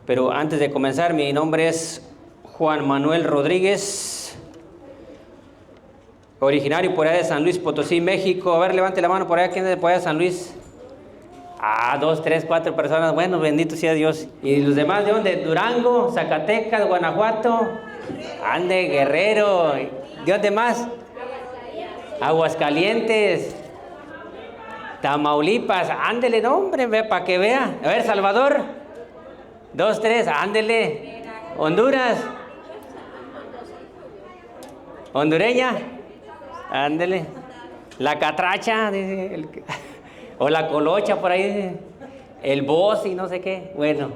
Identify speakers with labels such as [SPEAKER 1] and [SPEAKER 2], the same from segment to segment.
[SPEAKER 1] Pero antes de comenzar, mi nombre es Juan Manuel Rodríguez, originario por allá de San Luis Potosí, México. A ver, levante la mano por allá, ¿quién es de por allá de San Luis? 2, 3, 4 personas. Bueno, bendito sea Dios. ¿Y los demás de dónde? Durango, Zacatecas, Guanajuato. Ande, Guerrero. ¿De dónde más? Aguascalientes. Tamaulipas. Ándele, no, hombre, para que vea. A ver, Salvador. 2, 3, ándele. Honduras. Hondureña. Ándele. La catracha. O la colocha por ahí. El boss y no sé qué. Bueno.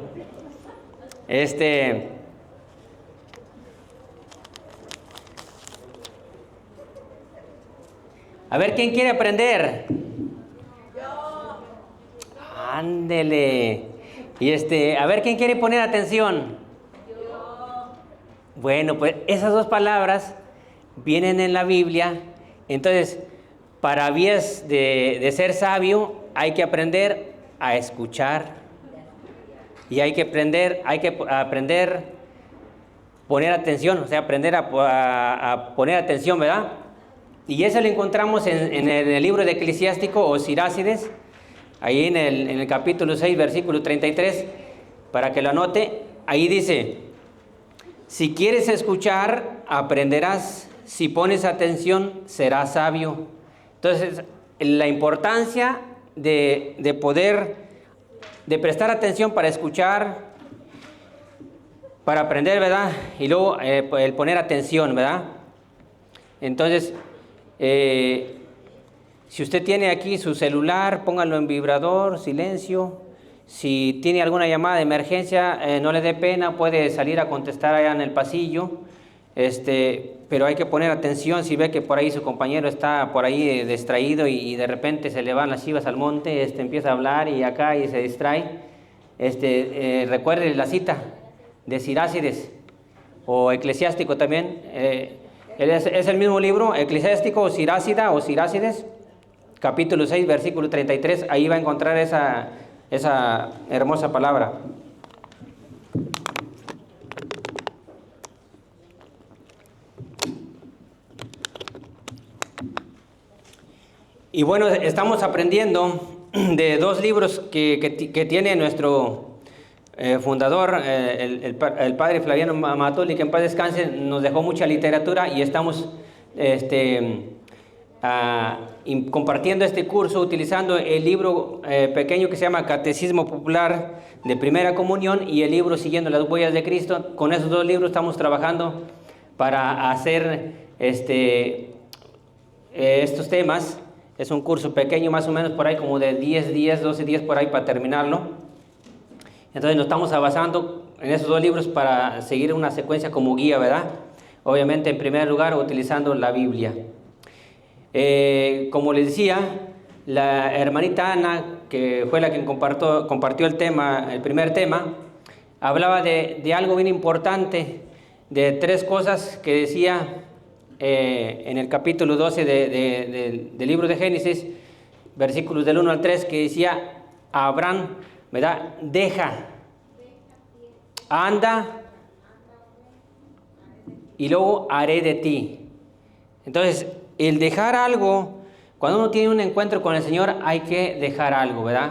[SPEAKER 1] A ver, ¿quién quiere aprender? Yo. Ándele. Y a ver, ¿quién quiere poner atención? Yo. Bueno, pues esas dos palabras vienen en la Biblia. Entonces, para vías de ser sabio, hay que aprender a escuchar. Y hay que aprender a poner atención, o sea, aprender a poner atención, ¿verdad? Y eso lo encontramos en el libro de Eclesiástico o Sirácides, ahí en el capítulo 6, versículo 33, para que lo anote. Ahí dice: si quieres escuchar, aprenderás. Si pones atención, serás sabio. Entonces, la importancia de prestar atención para escuchar, para aprender, ¿verdad? Y luego el poner atención, ¿verdad? Entonces, si usted tiene aquí su celular, póngalo en vibrador, silencio. Si tiene alguna llamada de emergencia, no le dé pena, puede salir a contestar allá en el pasillo. Pero hay que poner atención. Si ve que por ahí su compañero está por ahí distraído y de repente se le van las chivas al monte, empieza a hablar y acá y se distrae. Recuerde la cita de Sirácides o Eclesiástico también. Es el mismo libro, Eclesiástico o Sirácida o Sirácides, capítulo 6, versículo 33. Ahí va a encontrar esa hermosa palabra. Y bueno, estamos aprendiendo de dos libros que tiene nuestro fundador, el padre Flaviano Matoli, que en paz descanse. Nos dejó mucha literatura y estamos compartiendo este curso utilizando el libro pequeño que se llama Catecismo Popular de Primera Comunión y el libro Siguiendo las Huellas de Cristo. Con esos dos libros estamos trabajando para hacer estos temas. Es un curso pequeño, más o menos por ahí como de 10 días, 12 días por ahí para terminarlo. Entonces nos estamos basando en esos dos libros para seguir una secuencia como guía, ¿verdad? Obviamente, en primer lugar, utilizando la Biblia. Como les decía, la hermanita Ana, que fue la que compartió el primer tema, hablaba de algo bien importante, de tres cosas que decía en el capítulo 12 del libro de Génesis, versículos del 1 al 3, que decía a Abraham, ¿verdad? Deja, anda, y luego haré de ti. Entonces, el dejar algo, cuando uno tiene un encuentro con el Señor, hay que dejar algo, ¿verdad?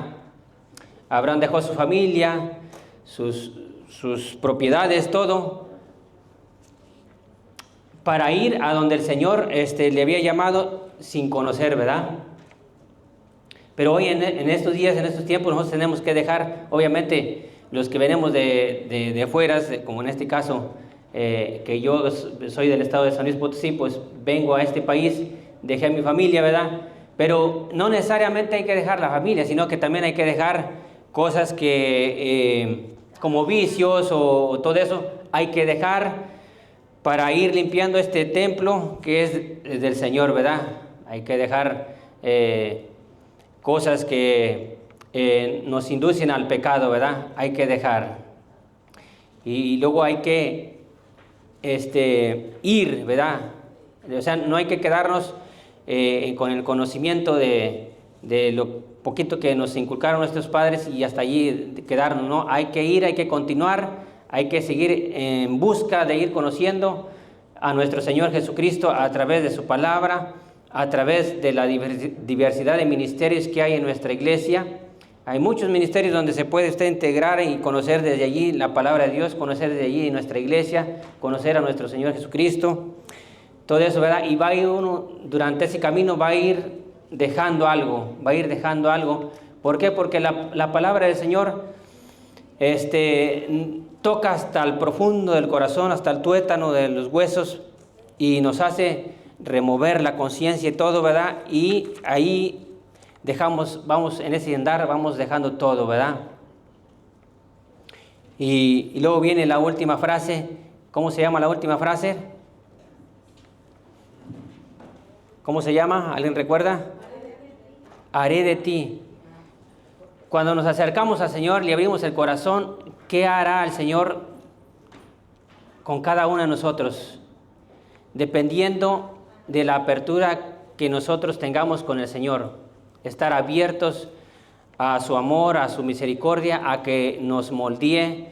[SPEAKER 1] Abraham dejó su familia, sus propiedades, todo, para ir a donde el Señor le había llamado sin conocer, ¿verdad? Pero hoy en estos días, en estos tiempos, nosotros tenemos que dejar, obviamente, los que venimos de afuera, como en este caso, que yo soy del estado de San Luis Potosí, pues vengo a este país, dejé a mi familia, ¿verdad? Pero no necesariamente hay que dejar la familia, sino que también hay que dejar cosas que, como vicios o todo eso, hay que dejar para ir limpiando este templo que es del Señor, ¿verdad? Hay que dejar cosas que nos inducen al pecado, ¿verdad? Hay que dejar. Y luego hay que ir, ¿verdad? O sea, no hay que quedarnos con el conocimiento de de lo poquito que nos inculcaron nuestros padres y hasta allí quedarnos, ¿no? Hay que ir, hay que continuar, hay que seguir en busca de ir conociendo a nuestro Señor Jesucristo a través de su palabra, a través de la diversidad de ministerios que hay en nuestra iglesia. Hay muchos ministerios donde se puede usted integrar y conocer desde allí la palabra de Dios, conocer desde allí nuestra iglesia, conocer a nuestro Señor Jesucristo, todo eso, ¿verdad? Y va a ir uno, durante ese camino va a ir dejando algo, ¿Por qué? Porque la palabra del Señor toca hasta el profundo del corazón, hasta el tuétano de los huesos y nos hace remover la conciencia y todo, ¿verdad? Y ahí vamos en ese andar, vamos dejando todo, ¿verdad? Y luego viene la última frase. ¿Cómo se llama la última frase? ¿Cómo se llama? ¿Alguien recuerda? Haré de ti. Cuando nos acercamos al Señor, le abrimos el corazón, ¿qué hará el Señor con cada uno de nosotros? Dependiendo de la apertura que nosotros tengamos con el Señor. Estar abiertos a su amor, a su misericordia, a que nos moldee,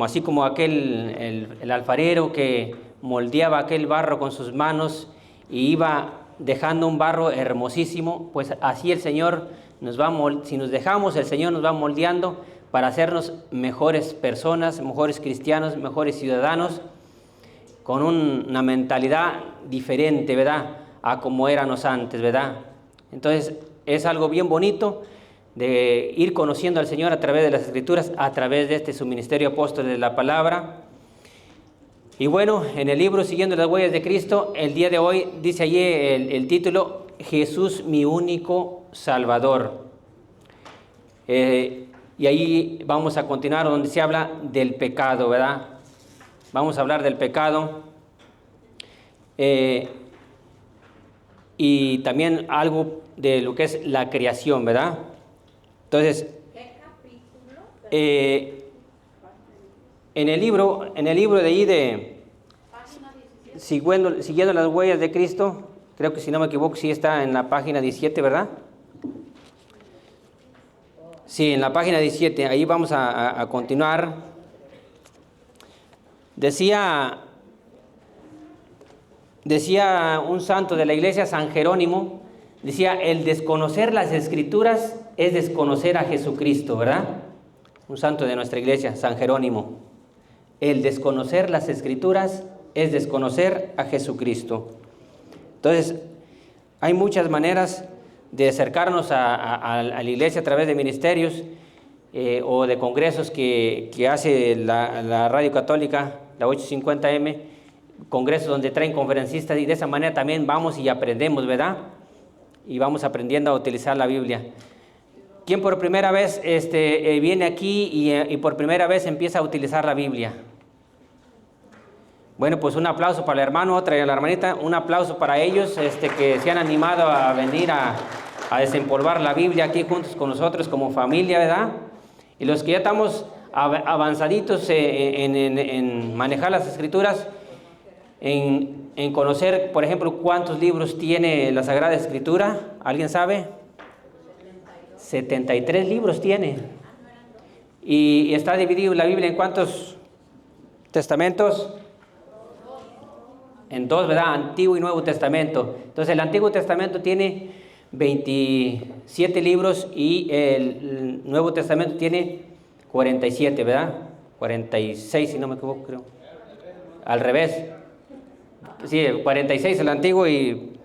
[SPEAKER 1] así como el alfarero que moldeaba aquel barro con sus manos y iba dejando un barro hermosísimo, pues así el Señor si nos dejamos, el Señor nos va moldeando para hacernos mejores personas, mejores cristianos, mejores ciudadanos, con una mentalidad diferente, ¿verdad?, a como éramos antes, ¿verdad? Entonces, es algo bien bonito de ir conociendo al Señor a través de las Escrituras, a través de su ministerio apóstol de la palabra. Y bueno, en el libro Siguiendo las Huellas de Cristo, el día de hoy dice allí el título, Jesús mi único Salvador. Y ahí vamos a continuar donde se habla del pecado, ¿verdad? Vamos a hablar del pecado. Y también algo de lo que es la creación, ¿verdad? Entonces,
[SPEAKER 2] ¿qué capítulo?
[SPEAKER 1] en el libro de ahí de Siguiendo las Huellas de Cristo, creo que si no me equivoco, sí está en la página 17, ¿verdad? Sí, en la página 17, ahí vamos a continuar. Decía un santo de la iglesia, San Jerónimo, decía, el desconocer las Escrituras es desconocer a Jesucristo, ¿verdad? Un santo de nuestra iglesia, San Jerónimo. El desconocer las Escrituras es desconocer a Jesucristo. Entonces, hay muchas maneras de acercarnos a la iglesia a través de ministerios o de congresos que hace la Radio Católica, la 850M, congresos donde traen conferencistas, y de esa manera también vamos y aprendemos, ¿verdad? Y vamos aprendiendo a utilizar la Biblia. ¿Quién por primera vez viene aquí y por primera vez empieza a utilizar la Biblia? Bueno, pues un aplauso para el hermano, otra y la hermanita, un aplauso para ellos que se han animado a venir a desempolvar la Biblia aquí juntos con nosotros como familia, ¿verdad? Y los que ya estamos avanzaditos en manejar las Escrituras, en conocer, por ejemplo, cuántos libros tiene la Sagrada Escritura, ¿alguien sabe? 73 libros tiene. Y está dividido la Biblia en ¿cuántos testamentos? En dos, ¿verdad? Antiguo y Nuevo Testamento. Entonces el Antiguo Testamento tiene 27 libros y el Nuevo Testamento tiene 47, ¿verdad? 46, si no me equivoco, creo. Al revés. Sí, 46 el Antiguo y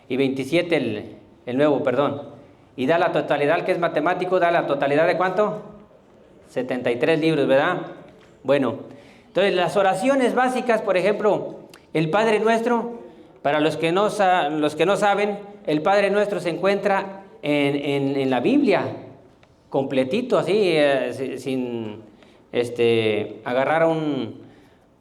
[SPEAKER 1] 27 el Nuevo, perdón. Y da la totalidad, el que es matemático, da la totalidad ¿de cuánto? 73 libros, ¿verdad? Bueno, entonces las oraciones básicas, por ejemplo, el Padre Nuestro, para los que no saben, el Padre Nuestro se encuentra en la Biblia, completito, así, sin agarrar un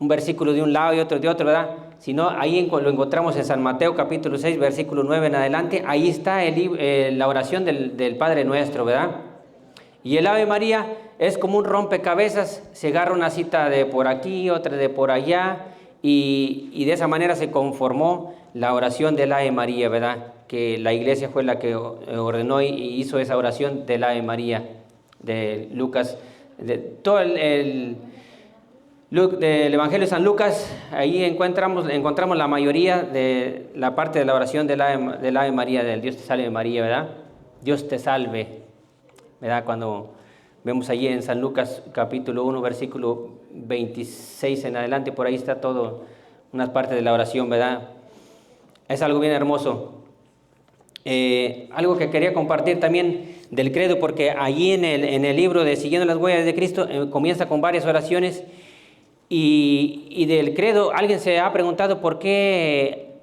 [SPEAKER 1] versículo de un lado y otro de otro, ¿verdad? Sino ahí lo encontramos en San Mateo capítulo 6, versículo 9 en adelante, ahí está la oración del Padre Nuestro, ¿verdad? Y el Ave María es como un rompecabezas, se agarra una cita de por aquí, otra de por allá, y de esa manera se conformó la oración del Ave María, ¿verdad? que la iglesia fue la que ordenó y hizo esa oración del Ave María, de Lucas, de todo del Evangelio de San Lucas. Ahí encontramos la mayoría de la parte de la oración del Ave María, del Dios te salve María, ¿verdad? Dios te salve, ¿verdad? Cuando vemos allí en San Lucas capítulo 1, versículo 26 en adelante, por ahí está todo, unas partes de la oración, ¿verdad? Es algo bien hermoso. Algo que quería compartir también del credo, porque allí en el libro de Siguiendo las Huellas de Cristo comienza con varias oraciones, y del credo alguien se ha preguntado por qué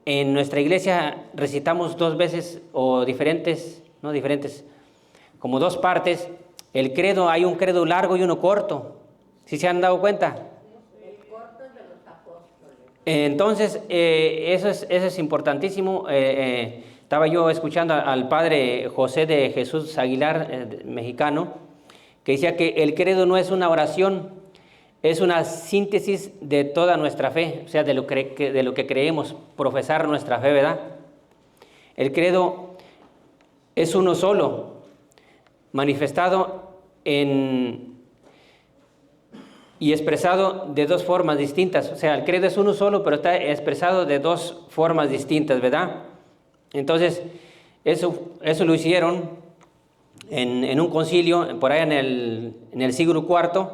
[SPEAKER 1] en nuestra iglesia recitamos dos veces o diferentes, como dos partes. El credo, hay un credo largo y uno corto. ¿Sí se han dado cuenta?
[SPEAKER 2] El corto es de los apóstoles.
[SPEAKER 1] Entonces, eso es importantísimo. Estaba yo escuchando al padre José de Jesús Aguilar, mexicano, que decía que el credo no es una oración, es una síntesis de toda nuestra fe, o sea, de lo que creemos, profesar nuestra fe, ¿verdad? El credo es uno solo, manifestado y expresado de dos formas distintas. O sea, el credo es uno solo, pero está expresado de dos formas distintas, ¿verdad? Entonces, eso lo hicieron en un concilio, por allá en el siglo IV,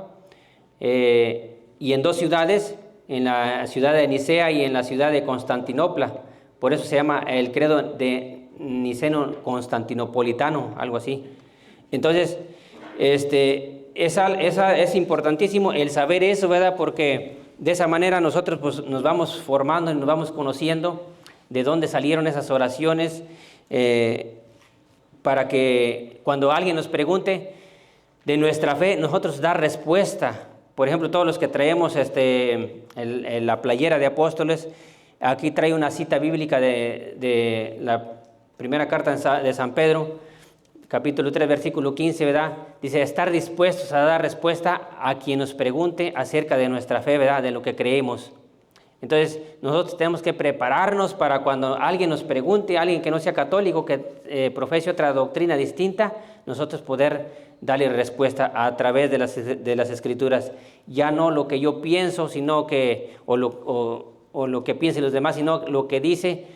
[SPEAKER 1] y en dos ciudades, en la ciudad de Nicea y en la ciudad de Constantinopla. Por eso se llama el credo de Niceno-Constantinopolitano, algo así. Entonces, es importantísimo el saber eso, ¿verdad? Porque de esa manera nosotros pues, nos vamos formando y nos vamos conociendo de dónde salieron esas oraciones, para que cuando alguien nos pregunte de nuestra fe, nosotros dar respuesta. Por ejemplo, todos los que traemos la playera de apóstoles, aquí trae una cita bíblica de la primera carta de San Pedro, capítulo 3, versículo 15, ¿verdad? Dice, estar dispuestos a dar respuesta a quien nos pregunte acerca de nuestra fe, ¿verdad? De lo que creemos. Entonces, nosotros tenemos que prepararnos para cuando alguien nos pregunte, alguien que no sea católico, que profese otra doctrina distinta, nosotros poder darle respuesta a través de las Escrituras. Ya no lo que yo pienso, sino que, o lo que piensen los demás, sino lo que dice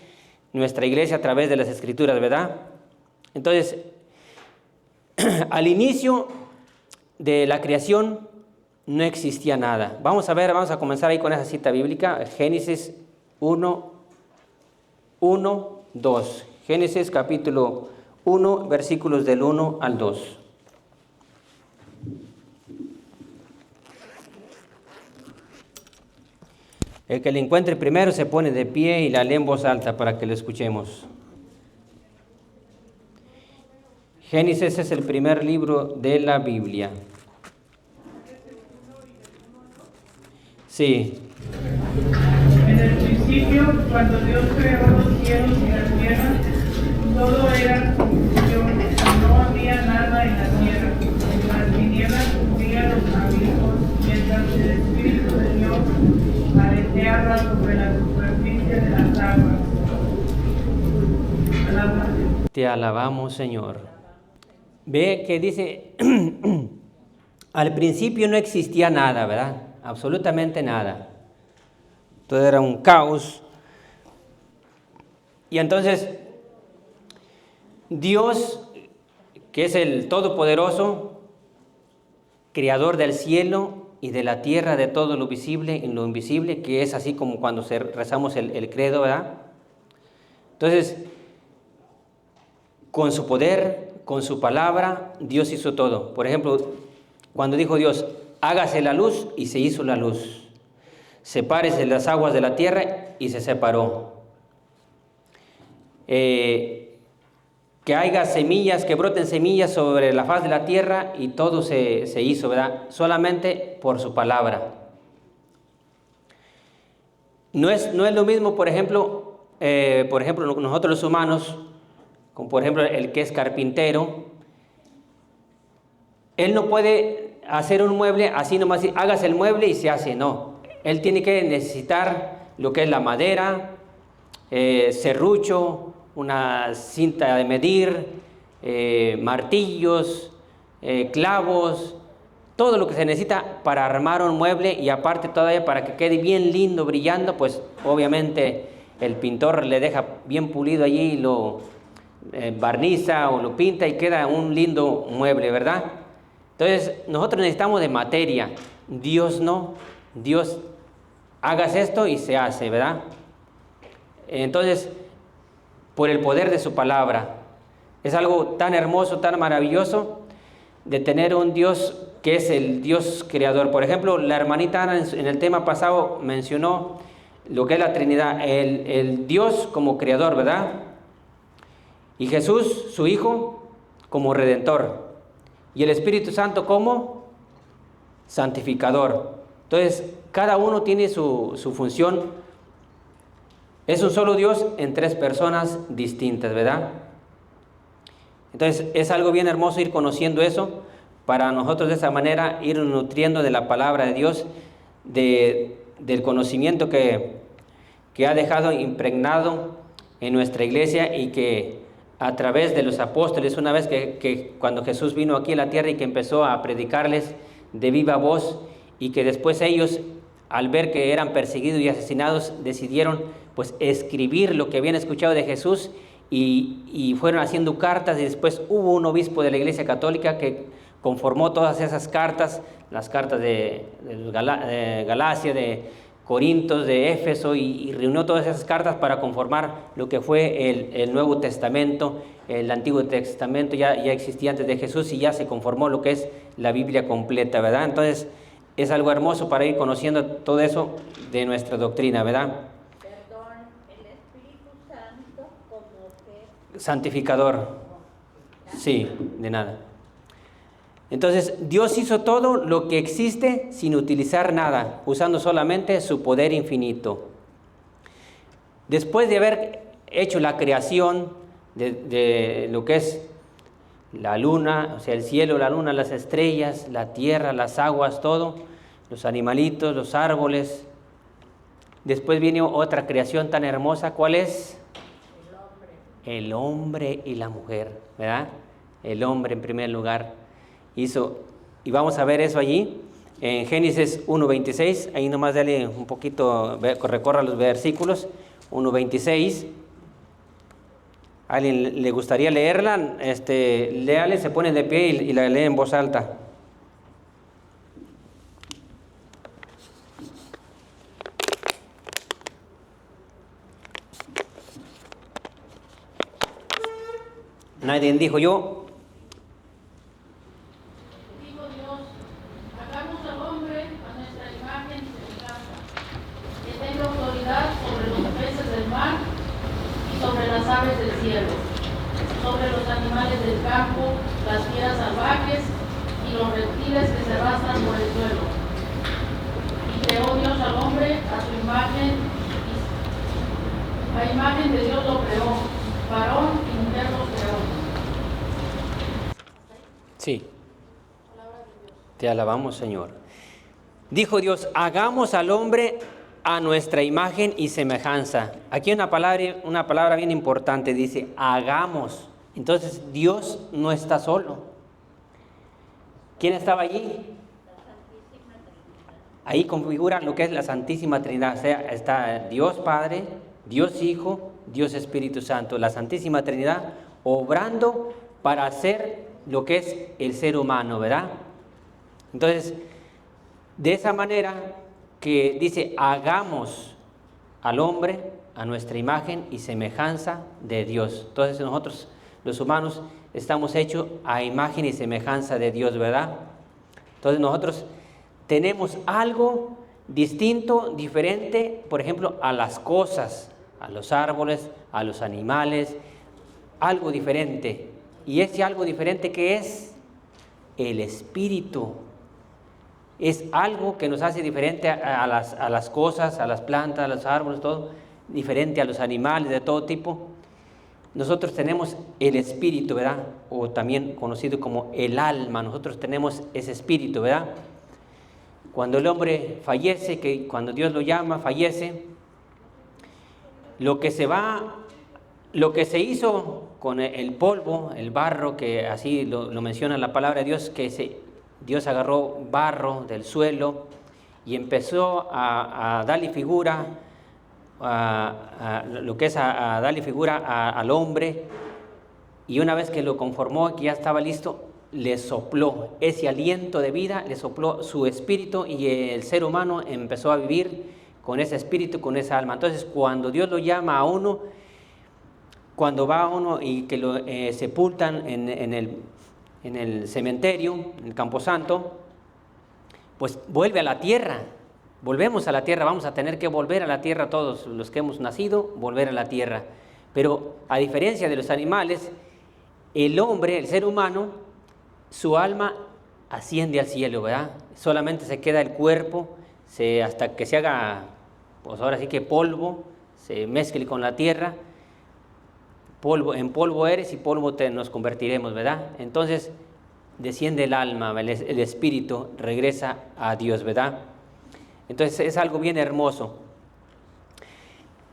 [SPEAKER 1] nuestra iglesia a través de las Escrituras, ¿verdad? Entonces, al inicio de la creación no existía nada. Vamos a comenzar ahí con esa cita bíblica, Génesis 1, 2. Génesis capítulo 1, versículos del 1 al 2. El que le encuentre primero se pone de pie y la lee en voz alta para que lo escuchemos. Génesis es el primer libro de la Biblia. Sí.
[SPEAKER 3] En el principio, cuando Dios creó los cielos y la tierra, todo era confusión, no había nada en la tierra. Las tinieblas cubrían los abismos, mientras el Espíritu de Dios aleteaba sobre la superficie de las aguas.
[SPEAKER 1] Te alabamos, Señor. Ve que dice, al principio no existía nada, ¿verdad? Absolutamente nada. Todo era un caos. Y entonces, Dios, que es el Todopoderoso, Creador del cielo y de la tierra, de todo lo visible y lo invisible, que es así como cuando rezamos el credo, ¿verdad? Entonces, con su poder, con su palabra, Dios hizo todo. Por ejemplo, cuando dijo Dios, hágase la luz, y se hizo la luz. Sepárese las aguas de la tierra, y se separó. Que haya semillas, que broten semillas sobre la faz de la tierra, y todo se hizo, ¿verdad? Solamente por su palabra. No es lo mismo, por ejemplo, nosotros los humanos, como por ejemplo el que es carpintero, él no puede hacer un mueble así nomás, hágase el mueble y se hace, no. Él tiene que necesitar lo que es la madera, serrucho, una cinta de medir, martillos, clavos, todo lo que se necesita para armar un mueble, y aparte todavía para que quede bien lindo, brillando, pues obviamente el pintor le deja bien pulido allí, lo barniza o lo pinta y queda un lindo mueble, ¿verdad? Entonces nosotros necesitamos de materia, Dios no. Dios, hagas esto y se hace, ¿verdad? Entonces, por el poder de su palabra, es algo tan hermoso, tan maravilloso de tener un Dios que es el Dios creador. Por ejemplo, la hermanita Ana en el tema pasado mencionó lo que es la Trinidad, el Dios como creador, ¿verdad? Y Jesús, su Hijo, como redentor. Y el Espíritu Santo como santificador. Entonces, cada uno tiene su función. Es un solo Dios en tres personas distintas, ¿verdad? Entonces, es algo bien hermoso ir conociendo eso, para nosotros de esa manera ir nutriendo de la palabra de Dios, del conocimiento que ha dejado impregnado en nuestra iglesia, y que a través de los apóstoles, una vez que cuando Jesús vino aquí a la tierra y que empezó a predicarles de viva voz, y que después ellos, al ver que eran perseguidos y asesinados, decidieron pues escribir lo que habían escuchado de Jesús, y fueron haciendo cartas, y después hubo un obispo de la Iglesia Católica que conformó todas esas cartas, las cartas de Galacia, de Corintios, de Éfeso, y reunió todas esas cartas para conformar lo que fue el Nuevo Testamento. El Antiguo Testamento ya existía antes de Jesús, y ya se conformó lo que es la Biblia completa, ¿verdad? Entonces es algo hermoso para ir conociendo todo eso de nuestra doctrina, ¿verdad?
[SPEAKER 2] Perdón, el Espíritu Santo como que...
[SPEAKER 1] Santificador. Sí, de nada. Entonces, Dios hizo todo lo que existe sin utilizar nada, usando solamente su poder infinito. Después de haber hecho la creación de lo que es la luna, o sea, el cielo, la luna, las estrellas, la tierra, las aguas, todo, los animalitos, los árboles. Después viene otra creación tan hermosa, ¿cuál es? El hombre y la mujer, ¿verdad? El hombre en primer lugar hizo, y vamos a ver eso allí en Génesis 1:26. Ahí nomás dale un poquito, recorra los versículos. 1:26. ¿A alguien le gustaría leerla? Léale, se pone de pie y la lee en voz alta. Nadie dijo yo.
[SPEAKER 4] Sobre las aves del cielo, sobre los animales del campo, las fieras salvajes y los reptiles que se arrastran por el suelo. Y creó Dios al hombre a su imagen, a imagen de Dios lo creó, varón y mujer los creó.
[SPEAKER 1] Sí. Te alabamos, Señor. Dijo Dios, hagamos al hombre a nuestra imagen y semejanza. Aquí hay una palabra bien importante, dice, hagamos. Entonces, Dios no está solo. ¿Quién estaba allí? Ahí configura lo que es la Santísima Trinidad. O sea, está Dios Padre, Dios Hijo, Dios Espíritu Santo. La Santísima Trinidad obrando para hacer lo que es el ser humano, ¿verdad? Entonces, de esa manera que dice, hagamos al hombre a nuestra imagen y semejanza de Dios. Entonces nosotros, los humanos, estamos hechos a imagen y semejanza de Dios, ¿verdad? Entonces nosotros tenemos algo distinto, diferente, por ejemplo, a las cosas, a los árboles, a los animales, algo diferente. Y ese algo diferente, ¿qué es? El espíritu. Es algo que nos hace diferente a las cosas, a las plantas, a los árboles, todo, diferente a los animales de todo tipo. Nosotros tenemos el espíritu, ¿verdad? O también conocido como el alma. Nosotros tenemos ese espíritu, ¿verdad? Cuando el hombre fallece, que cuando Dios lo llama, fallece, lo que se va lo que se hizo con el polvo, el barro, que así lo menciona la palabra de Dios, Dios agarró barro del suelo y empezó a darle figura, lo que es a darle figura al hombre, y una vez que lo conformó, que ya estaba listo, le sopló ese aliento de vida, le sopló su espíritu, y el ser humano empezó a vivir con ese espíritu, con esa alma. Entonces, cuando Dios lo llama a uno, cuando va a uno y que lo sepultan en el cementerio, en el camposanto, pues vuelve a la tierra, volvemos a la tierra, vamos a tener que volver a la tierra todos los que hemos nacido, volver a la tierra. Pero a diferencia de los animales, el hombre, el ser humano, su alma asciende al cielo, ¿verdad? Solamente se queda el cuerpo, hasta que se haga, pues ahora sí que polvo, se mezcle con la tierra. En polvo eres y polvo nos convertiremos, ¿verdad? Entonces desciende el alma, el espíritu regresa a Dios, ¿verdad? Entonces es algo bien hermoso.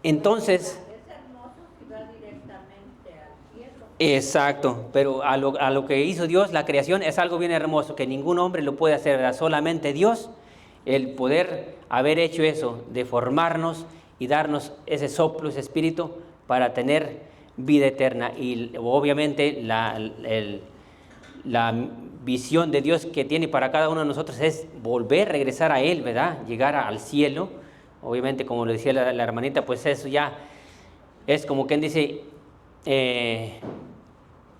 [SPEAKER 1] Entonces...
[SPEAKER 2] Es hermoso si va directamente al cielo.
[SPEAKER 1] Exacto, pero a lo que hizo Dios, la creación, es algo bien hermoso, que ningún hombre lo puede hacer, ¿verdad? Solamente Dios, el poder haber hecho eso, de formarnos y darnos ese soplo, ese espíritu, para tener vida eterna. Y obviamente la visión de Dios que tiene para cada uno de nosotros es volver, regresar a Él, ¿verdad? Llegar al cielo. Obviamente, como lo decía la hermanita, pues eso ya es como quien dice,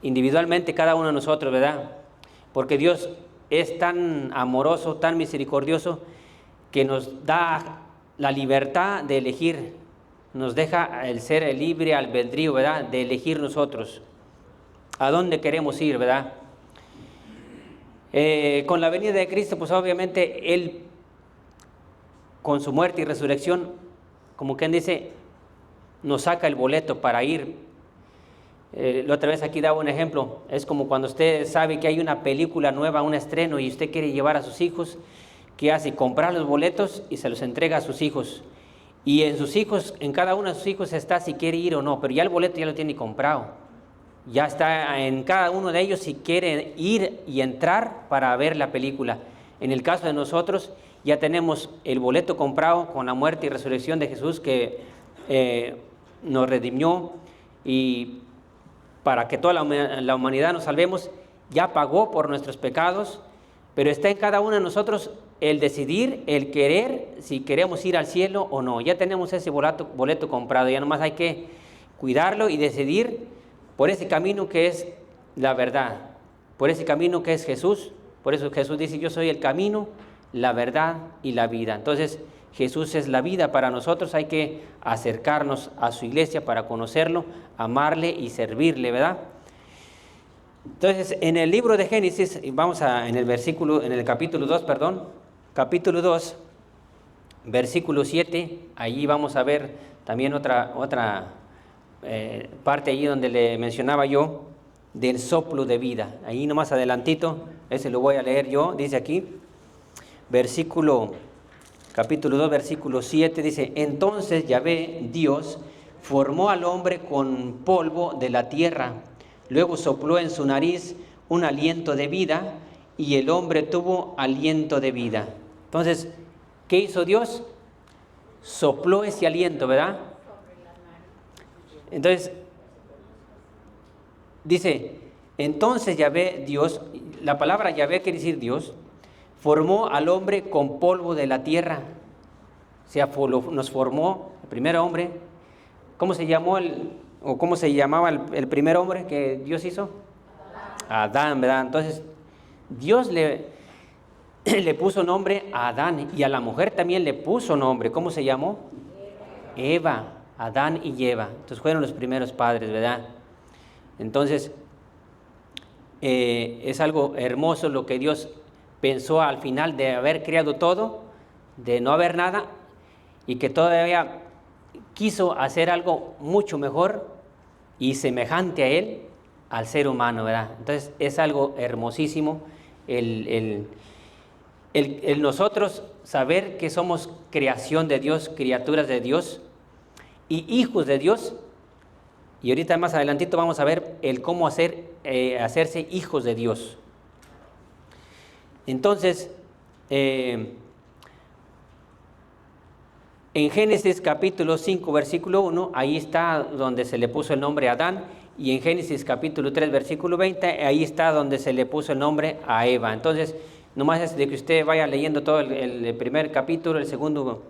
[SPEAKER 1] individualmente cada uno de nosotros, ¿verdad? Porque Dios es tan amoroso, tan misericordioso, que nos da la libertad de elegir, nos deja el ser el libre albedrío, ¿verdad? De elegir nosotros a dónde queremos ir, ¿verdad? Con la venida de Cristo, pues obviamente Él, con su muerte y resurrección, como quien dice, nos saca el boleto para ir. La otra vez aquí daba un ejemplo, es como cuando usted sabe que hay una película nueva, un estreno, y usted quiere llevar a sus hijos, ¿qué hace? Comprar los boletos y se los entrega a sus hijos. Y en cada uno de sus hijos está si quiere ir o no, pero ya el boleto ya lo tiene comprado. Ya está en cada uno de ellos si quiere ir y entrar para ver la película. En el caso de nosotros, ya tenemos el boleto comprado con la muerte y resurrección de Jesús, que nos redimió, y para que toda la humanidad nos salvemos, ya pagó por nuestros pecados, pero está en cada uno de nosotros el decidir, el querer, si queremos ir al cielo o no. Ya tenemos ese boleto comprado, ya nomás hay que cuidarlo y decidir por ese camino que es la verdad, por ese camino que es Jesús. Por eso Jesús dice, yo soy el camino, la verdad y la vida. Entonces Jesús es la vida para nosotros, hay que acercarnos a su iglesia para conocerlo, amarle y servirle, ¿verdad? Entonces, en el libro de Génesis, en el capítulo 2, versículo 7, allí vamos a ver también otra parte allí donde le mencionaba yo del soplo de vida. Ahí nomás adelantito, ese lo voy a leer yo, dice aquí, capítulo 2, versículo 7, dice, entonces Yahvé, Dios, formó al hombre con polvo de la tierra, luego sopló en su nariz un aliento de vida, y el hombre tuvo aliento de vida. Entonces, ¿qué hizo Dios? Sopló ese aliento, ¿verdad? Entonces, dice, entonces Yahvé, Dios, la palabra Yahvé quiere decir Dios, formó al hombre con polvo de la tierra. O sea, nos formó el primer hombre. ¿Cómo se llamaba el primer hombre que Dios hizo? Adán, ¿verdad? Entonces, Dios le puso nombre a Adán, y a la mujer también le puso nombre. ¿Cómo se llamó? Eva. Adán y Eva. Entonces fueron los primeros padres, ¿verdad? Entonces, es algo hermoso lo que Dios pensó al final de haber creado todo, de no haber nada, y que todavía quiso hacer algo mucho mejor y semejante a Él, al ser humano, ¿verdad? Entonces es algo hermosísimo el nosotros saber que somos creación de Dios, criaturas de Dios y hijos de Dios, Y ahorita más adelantito vamos a ver el cómo hacerse hijos de Dios. Entonces, en Génesis capítulo 5, versículo 1, ahí está donde se le puso el nombre a Adán, y en Génesis capítulo 3, versículo 20, ahí está donde se le puso el nombre a Eva. Entonces, nomás es de que usted vaya leyendo todo el primer capítulo, el segundo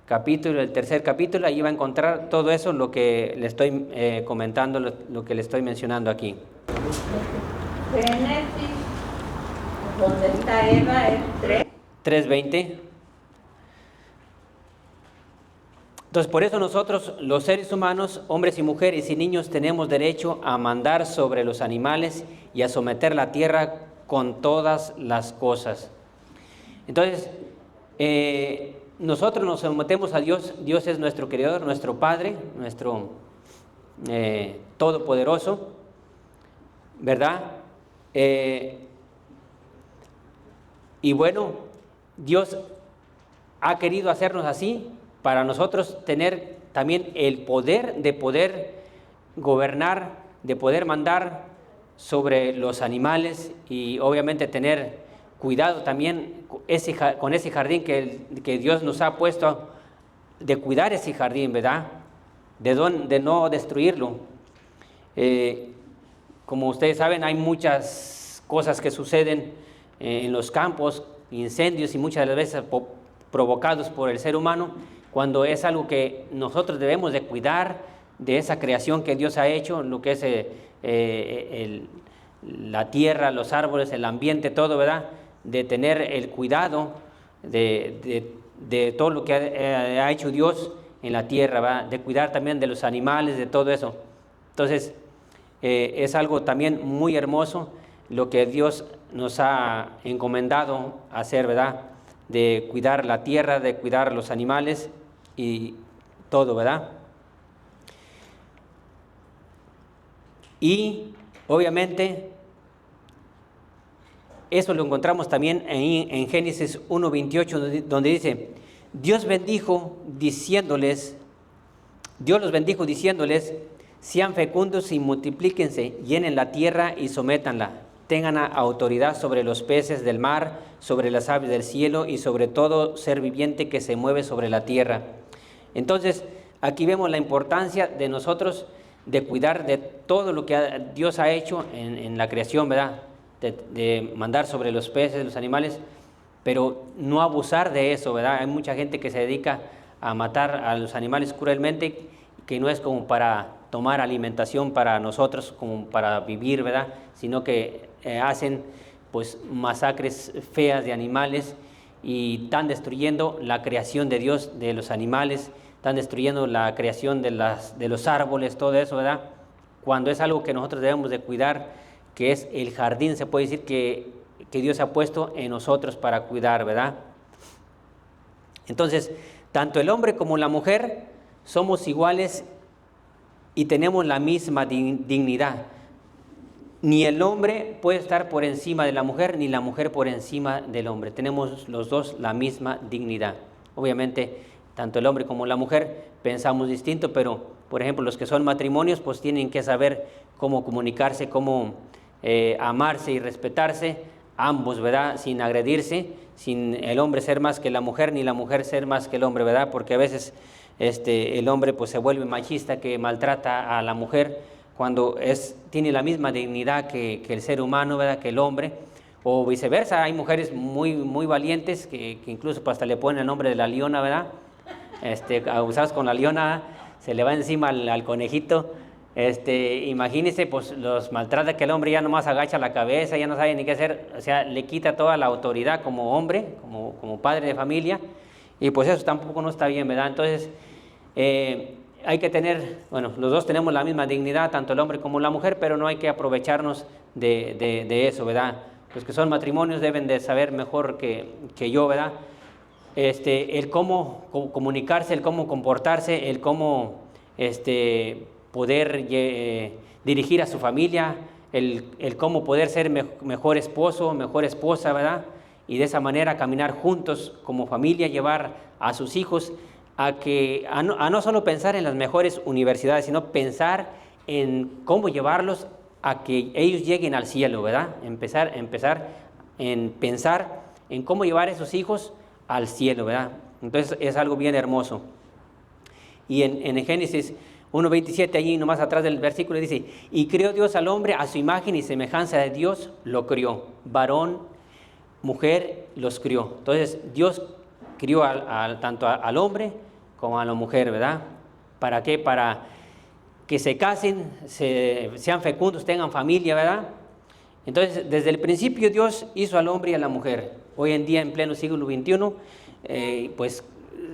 [SPEAKER 1] capítulo, el tercer capítulo, ahí va a encontrar todo eso, lo que le estoy comentando, lo que le estoy mencionando aquí.
[SPEAKER 2] Génesis, donde está Eva, es
[SPEAKER 1] 3:20. Entonces, por eso nosotros, los seres humanos, hombres y mujeres y niños, tenemos derecho a mandar sobre los animales y a someter la tierra con todas las cosas. Entonces, nosotros nos sometemos a Dios. Dios es nuestro Creador, nuestro Padre, nuestro Todopoderoso, ¿verdad? Y bueno, Dios ha querido hacernos así para nosotros tener también el poder de poder gobernar, de poder mandar sobre los animales y obviamente tener cuidado también con ese jardín que Dios nos ha puesto, de cuidar ese jardín, ¿verdad? De no destruirlo. Como ustedes saben, hay muchas cosas que suceden en los campos, incendios y muchas de las veces provocados por el ser humano, cuando es algo que nosotros debemos de cuidar de esa creación que Dios ha hecho, lo que es la tierra, los árboles, el ambiente, todo, ¿verdad? De tener el cuidado de todo lo que ha hecho Dios en la tierra, ¿verdad? De cuidar también de los animales, de todo eso. Entonces, es algo también muy hermoso lo que Dios nos ha encomendado hacer, ¿verdad? De cuidar la tierra, de cuidar los animales y todo, ¿verdad? Y obviamente eso lo encontramos también en Génesis 1:28, donde dice: Dios los bendijo diciéndoles, sean fecundos y multiplíquense, llenen la tierra y sométanla, tengan autoridad sobre los peces del mar, sobre las aves del cielo y sobre todo ser viviente que se mueve sobre la tierra. Entonces, aquí vemos la importancia de nosotros de cuidar de todo lo que Dios ha hecho en la creación, ¿verdad? De mandar sobre los peces, los animales, pero no abusar de eso, ¿verdad? Hay mucha gente que se dedica a matar a los animales cruelmente, que no es como para tomar alimentación para nosotros, como para vivir, ¿verdad? Sino que hacen pues masacres feas de animales y están destruyendo la creación de Dios, de los animales, están destruyendo la creación de los árboles, todo eso, ¿verdad? Cuando es algo que nosotros debemos de cuidar, que es el jardín, se puede decir que Dios ha puesto en nosotros para cuidar, ¿verdad? Entonces, tanto el hombre como la mujer somos iguales y tenemos la misma dignidad. Ni el hombre puede estar por encima de la mujer, ni la mujer por encima del hombre. Tenemos los dos la misma dignidad. Obviamente, tanto el hombre como la mujer pensamos distinto, pero, por ejemplo, los que son matrimonios, pues tienen que saber cómo comunicarse, cómo amarse y respetarse, ambos, ¿verdad? Sin agredirse, sin el hombre ser más que la mujer, ni la mujer ser más que el hombre, ¿verdad? Porque a veces el hombre pues se vuelve machista, que maltrata a la mujer, cuando tiene la misma dignidad que el ser humano, ¿verdad? Que el hombre, o viceversa. Hay mujeres muy, muy valientes que incluso hasta le ponen el nombre de la leona, ¿verdad? Abusados con la leona, se le va encima al conejito. Imagínese, pues los maltrata, que el hombre ya nomás agacha la cabeza, ya no sabe ni qué hacer, o sea, le quita toda la autoridad como hombre, como padre de familia, y pues eso tampoco no está bien, ¿verdad? Entonces, hay que tener, bueno, los dos tenemos la misma dignidad, tanto el hombre como la mujer, pero no hay que aprovecharnos de eso, ¿verdad? Los que son matrimonios deben de saber mejor que yo, ¿verdad? El cómo comunicarse, el cómo comportarse, el cómo poder dirigir a su familia, el cómo poder ser mejor esposo, mejor esposa, ¿verdad? Y de esa manera caminar juntos como familia, llevar a sus hijos a no solo pensar en las mejores universidades, sino pensar en cómo llevarlos a que ellos lleguen al cielo, ¿verdad? Empezar en pensar en cómo llevar a esos hijos al cielo, ¿verdad? Entonces es algo bien hermoso. Y en Génesis 1:27, allí nomás atrás del versículo dice, y creó Dios al hombre a su imagen y semejanza de Dios lo crió, varón, mujer los crió. Entonces Dios crió tanto al hombre como a la mujer, ¿verdad? ¿Para qué? Para que se casen, sean fecundos, tengan familia, ¿verdad? Entonces, desde el principio Dios hizo al hombre y a la mujer. Hoy en día, en pleno siglo XXI, pues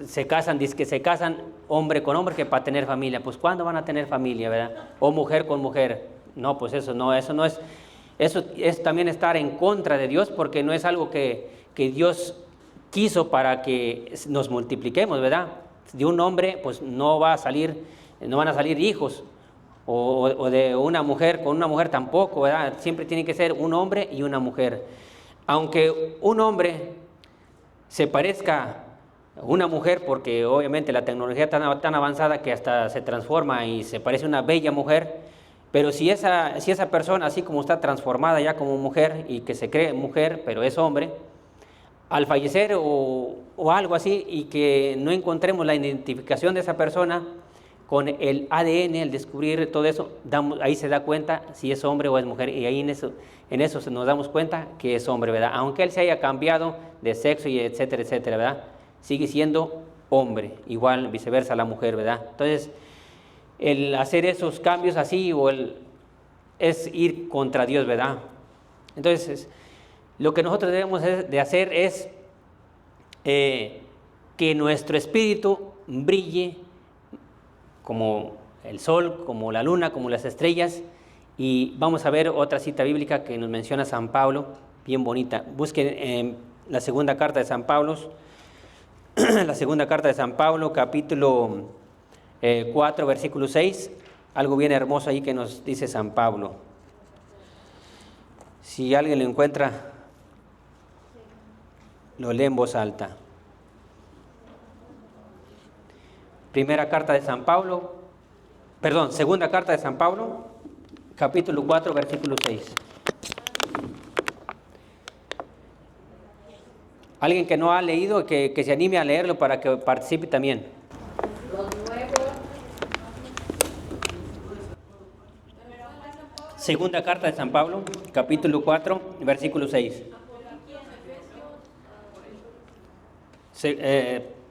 [SPEAKER 1] se casan, dice que se casan hombre con hombre que para tener familia. Pues ¿cuándo van a tener familia, verdad? O mujer con mujer. No, pues eso no es, eso es también estar en contra de Dios, porque no es algo que Dios quiso para que nos multipliquemos, ¿verdad? De un hombre, pues no van a salir hijos, o de una mujer con una mujer tampoco, ¿verdad? Siempre tiene que ser un hombre y una mujer. Aunque un hombre se parezca a una mujer, porque obviamente la tecnología está tan avanzada que hasta se transforma y se parece a una bella mujer, pero si esa persona, así como está transformada ya como mujer y que se cree mujer, pero es hombre, al fallecer o algo así, y que no encontremos la identificación de esa persona con el ADN, el descubrir todo eso, ahí se da cuenta si es hombre o es mujer, y ahí en eso nos damos cuenta que es hombre, ¿verdad? Aunque él se haya cambiado de sexo y etcétera, etcétera, ¿verdad? Sigue siendo hombre, igual viceversa la mujer, ¿verdad? Entonces, el hacer esos cambios así es ir contra Dios, ¿verdad? Entonces, lo que nosotros debemos de hacer es que nuestro espíritu brille como el sol, como la luna, como las estrellas. Y vamos a ver otra cita bíblica que nos menciona San Pablo, bien bonita. Busquen la segunda carta de San Pablo, la segunda carta de San Pablo, capítulo 4, versículo 6, algo bien hermoso ahí que nos dice San Pablo. Si alguien lo encuentra, lo lee en voz alta. Segunda carta de San Pablo, capítulo 4, versículo 6. Alguien que no ha leído, que se anime a leerlo para que participe también. Segunda carta de San Pablo, capítulo 4, versículo 6.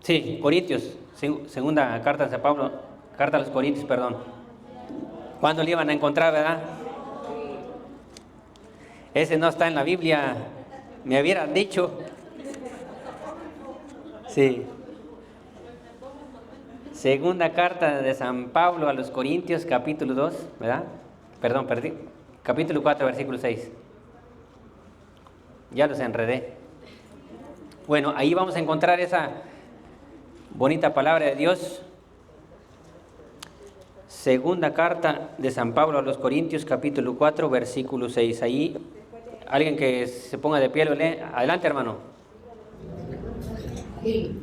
[SPEAKER 1] Sí, Corintios, segunda carta de San Pablo, carta a los Corintios, perdón. ¿Cuándo le iban a encontrar, verdad? Ese no está en la Biblia, me hubieran dicho. Sí. Segunda carta de San Pablo a los Corintios, capítulo 2, ¿verdad? Perdón, perdí. Capítulo 4, versículo 6. Ya los enredé. Bueno, ahí vamos a encontrar esa bonita palabra de Dios. Segunda carta de San Pablo a los Corintios, capítulo 4, versículo 6. Ahí, alguien que se ponga de pie lo lee. Adelante, hermano.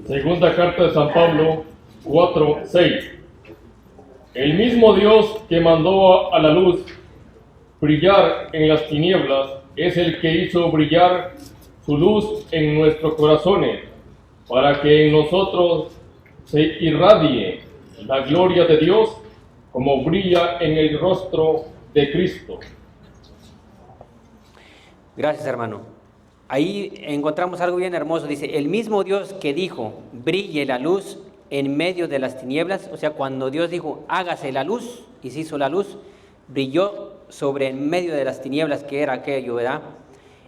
[SPEAKER 5] Segunda carta de San Pablo 4, 6. El mismo Dios que mandó a la luz brillar en las tinieblas es el que hizo brillar su luz en nuestros corazones, para que en nosotros se irradie la gloria de Dios como brilla en el rostro de Cristo.
[SPEAKER 1] Gracias, hermano. Ahí encontramos algo bien hermoso. Dice, el mismo Dios que dijo, brille la luz en medio de las tinieblas, o sea, cuando Dios dijo, hágase la luz, y se hizo la luz, brilló sobre en medio de las tinieblas, que era aquello, ¿verdad?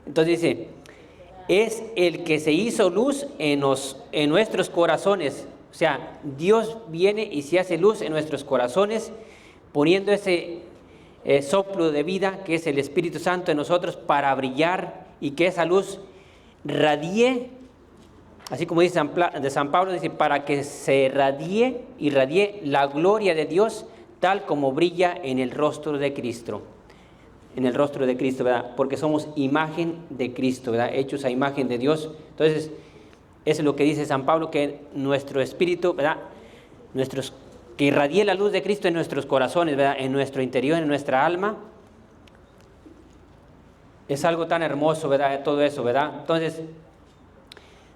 [SPEAKER 1] Entonces dice, es el que se hizo luz en nuestros corazones. O sea, Dios viene y se hace luz en nuestros corazones, poniendo ese soplo de vida, que es el Espíritu Santo en nosotros, para brillar y que esa luz radie, así como dice de San Pablo, dice, para que se irradie la gloria de Dios, tal como brilla en el rostro de Cristo. En el rostro de Cristo, ¿verdad? Porque somos imagen de Cristo, ¿verdad? Hechos a imagen de Dios. Entonces, eso es lo que dice San Pablo, que nuestro espíritu, ¿verdad? que irradie la luz de Cristo en nuestros corazones, ¿verdad? En nuestro interior, en nuestra alma. Es algo tan hermoso, ¿verdad? Todo eso, ¿verdad? Entonces,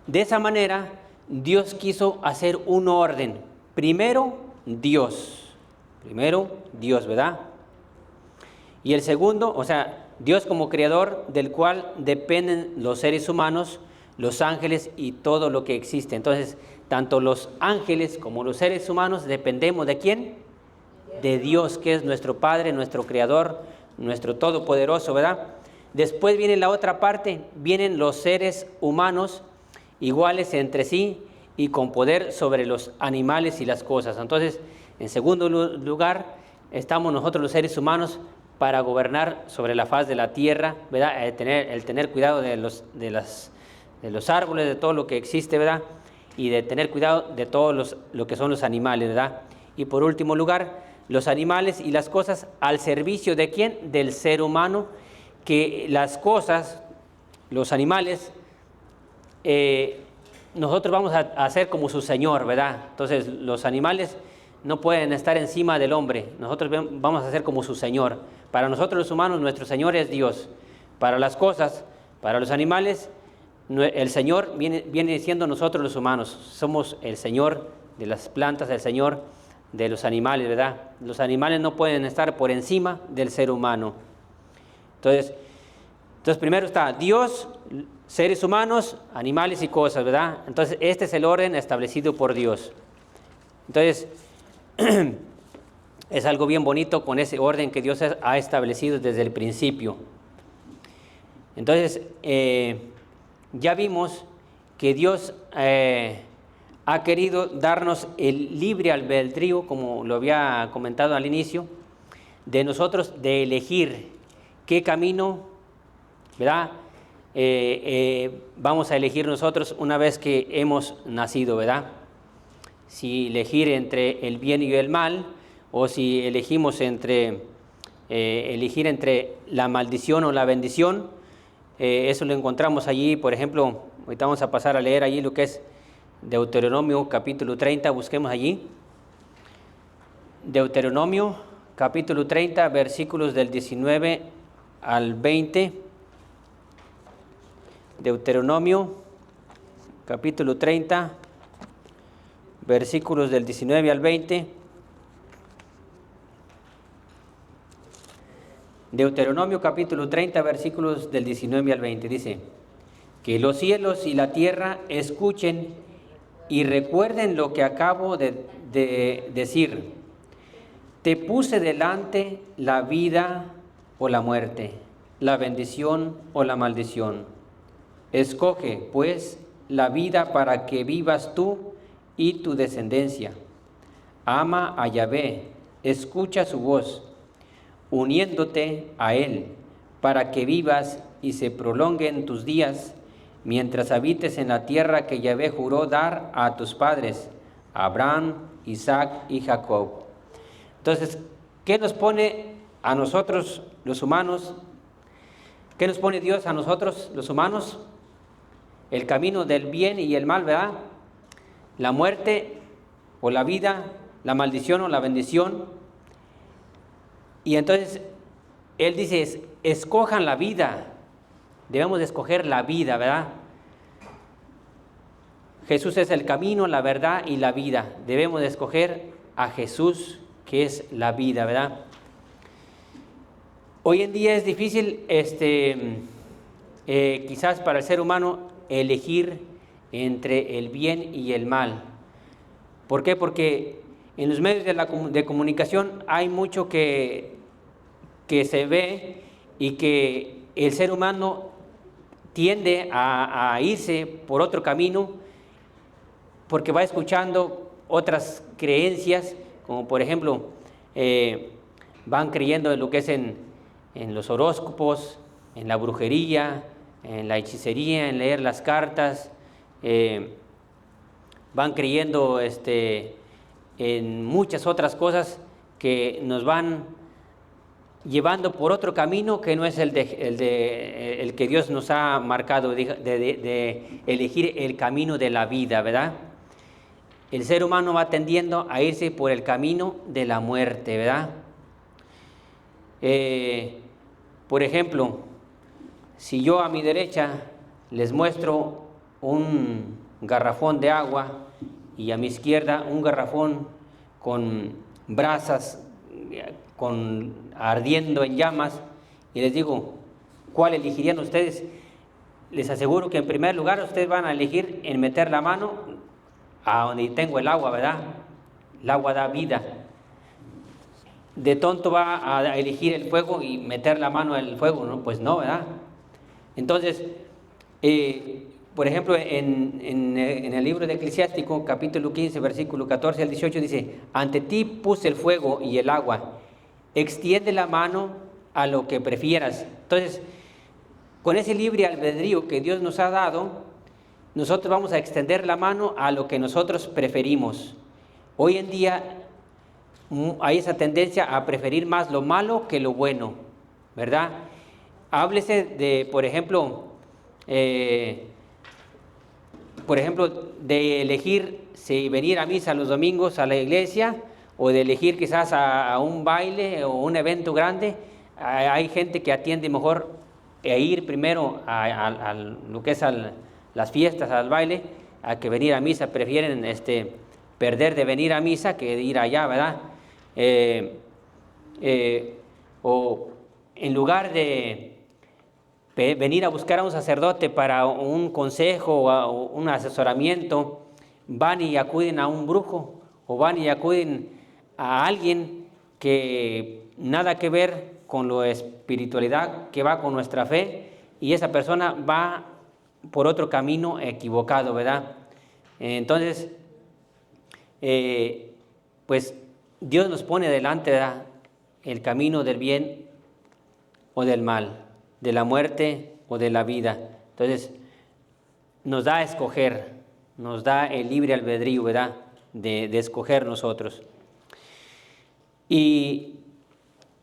[SPEAKER 1] de esa manera, Dios quiso hacer un orden. Primero, Dios, ¿verdad? Y el segundo, o sea, Dios como creador del cual dependen los seres humanos, los ángeles y todo lo que existe. Entonces, tanto los ángeles como los seres humanos dependemos ¿de quién? De Dios, que es nuestro Padre, nuestro Creador, nuestro Todopoderoso, ¿verdad? Después viene la otra parte, vienen los seres humanos iguales entre sí y con poder sobre los animales y las cosas. Entonces, en segundo lugar, estamos nosotros los seres humanos para gobernar sobre la faz de la tierra, ¿verdad? El tener cuidado de los árboles, de todo lo que existe, ¿verdad? Y de tener cuidado de todo lo que son los animales, ¿verdad? Y por último lugar, los animales y las cosas al servicio ¿de quién? Del ser humano, que las cosas, los animales, nosotros vamos a ser como su Señor, ¿verdad? Entonces los animales no pueden estar encima del hombre, nosotros vamos a ser como su Señor. Para nosotros los humanos, nuestro Señor es Dios. Para las cosas, para los animales, el Señor viene siendo nosotros los humanos. Somos el Señor de las plantas, el Señor de los animales, ¿verdad? Los animales no pueden estar por encima del ser humano. Entonces primero está Dios, seres humanos, animales y cosas, ¿verdad? Entonces este es el orden establecido por Dios. Entonces es algo bien bonito con ese orden que Dios ha establecido desde el principio. Entonces ya vimos que Dios ha querido darnos el libre albedrío, como lo había comentado al inicio, de nosotros de elegir qué camino, ¿verdad? Vamos a elegir nosotros una vez que hemos nacido, ¿verdad? Si elegir entre el bien y el mal, o si elegimos elegir entre la maldición o la bendición. Eso lo encontramos allí, por ejemplo, ahorita vamos a pasar a leer allí lo que es Deuteronomio capítulo 30, busquemos allí. Deuteronomio capítulo 30, versículos del 19 al 20. Deuteronomio capítulo 30, versículos del 19 al 20. Deuteronomio capítulo 30, versículos del 19 al 20, dice: que los cielos y la tierra escuchen y recuerden lo que acabo de decir. Te puse delante la vida o la muerte, la bendición o la maldición. Escoge, pues, la vida para que vivas tú y tu descendencia. Ama a Yahvé, escucha su voz, uniéndote a Él, para que vivas y se prolonguen tus días, mientras habites en la tierra que Yahvé juró dar a tus padres, Abraham, Isaac y Jacob. Entonces, ¿qué nos pone a nosotros los humanos? ¿Qué nos pone Dios a nosotros los humanos? El camino del bien y el mal, ¿verdad? La muerte o la vida, la maldición o la bendición. Y entonces Él dice, escojan la vida. Debemos de escoger la vida, ¿verdad? Jesús es el camino, la verdad y la vida. Debemos de escoger a Jesús, que es la vida, ¿verdad? Hoy en día es difícil, quizás para el ser humano, elegir entre el bien y el mal. ¿Por qué? Porque en los medios de comunicación hay mucho que se ve y que el ser humano tiende a irse por otro camino porque va escuchando otras creencias, como por ejemplo van creyendo en lo que es en los horóscopos, en la brujería, en la hechicería, en leer las cartas, van creyendo en muchas otras cosas que nos van llevando por otro camino que no es el que Dios nos ha marcado, de elegir el camino de la vida, ¿verdad? el ser humano va tendiendo a irse por el camino de la muerte, ¿verdad? Por ejemplo, si yo a mi derecha les muestro un garrafón de agua y a mi izquierda un garrafón con brasas, ardiendo en llamas, y les digo, ¿cuál elegirían ustedes? Les aseguro que en primer lugar ustedes van a elegir en meter la mano a donde tengo el agua, ¿verdad? El agua da vida. De tonto va a elegir el fuego y meter la mano en el fuego, ¿no? Pues no, ¿verdad? Entonces, por ejemplo, en el libro de Eclesiástico, capítulo 15, versículo 14 al 18, dice: ante ti puse el fuego y el agua, extiende la mano a lo que prefieras. Entonces, con ese libre albedrío que Dios nos ha dado, nosotros vamos a extender la mano a lo que nosotros preferimos. Hoy en día hay esa tendencia a preferir más lo malo que lo bueno, ¿verdad? Háblese de, por ejemplo, de elegir si venir a misa los domingos a la iglesia, o de elegir quizás a un baile o un evento grande. Hay gente que atiende mejor ir primero a lo que es las fiestas, al baile, a que venir a misa. Prefieren perder de venir a misa que de ir allá, ¿verdad? O en lugar de venir a buscar a un sacerdote para un consejo o un asesoramiento, van y acuden a un brujo, o van y acuden a alguien que nada que ver con la espiritualidad, que va con nuestra fe, y esa persona va por otro camino equivocado, ¿verdad? Entonces, pues Dios nos pone delante, ¿verdad?, el camino del bien o del mal, de la muerte o de la vida. Entonces, nos da a escoger, nos da el libre albedrío, ¿verdad?, de escoger nosotros. Y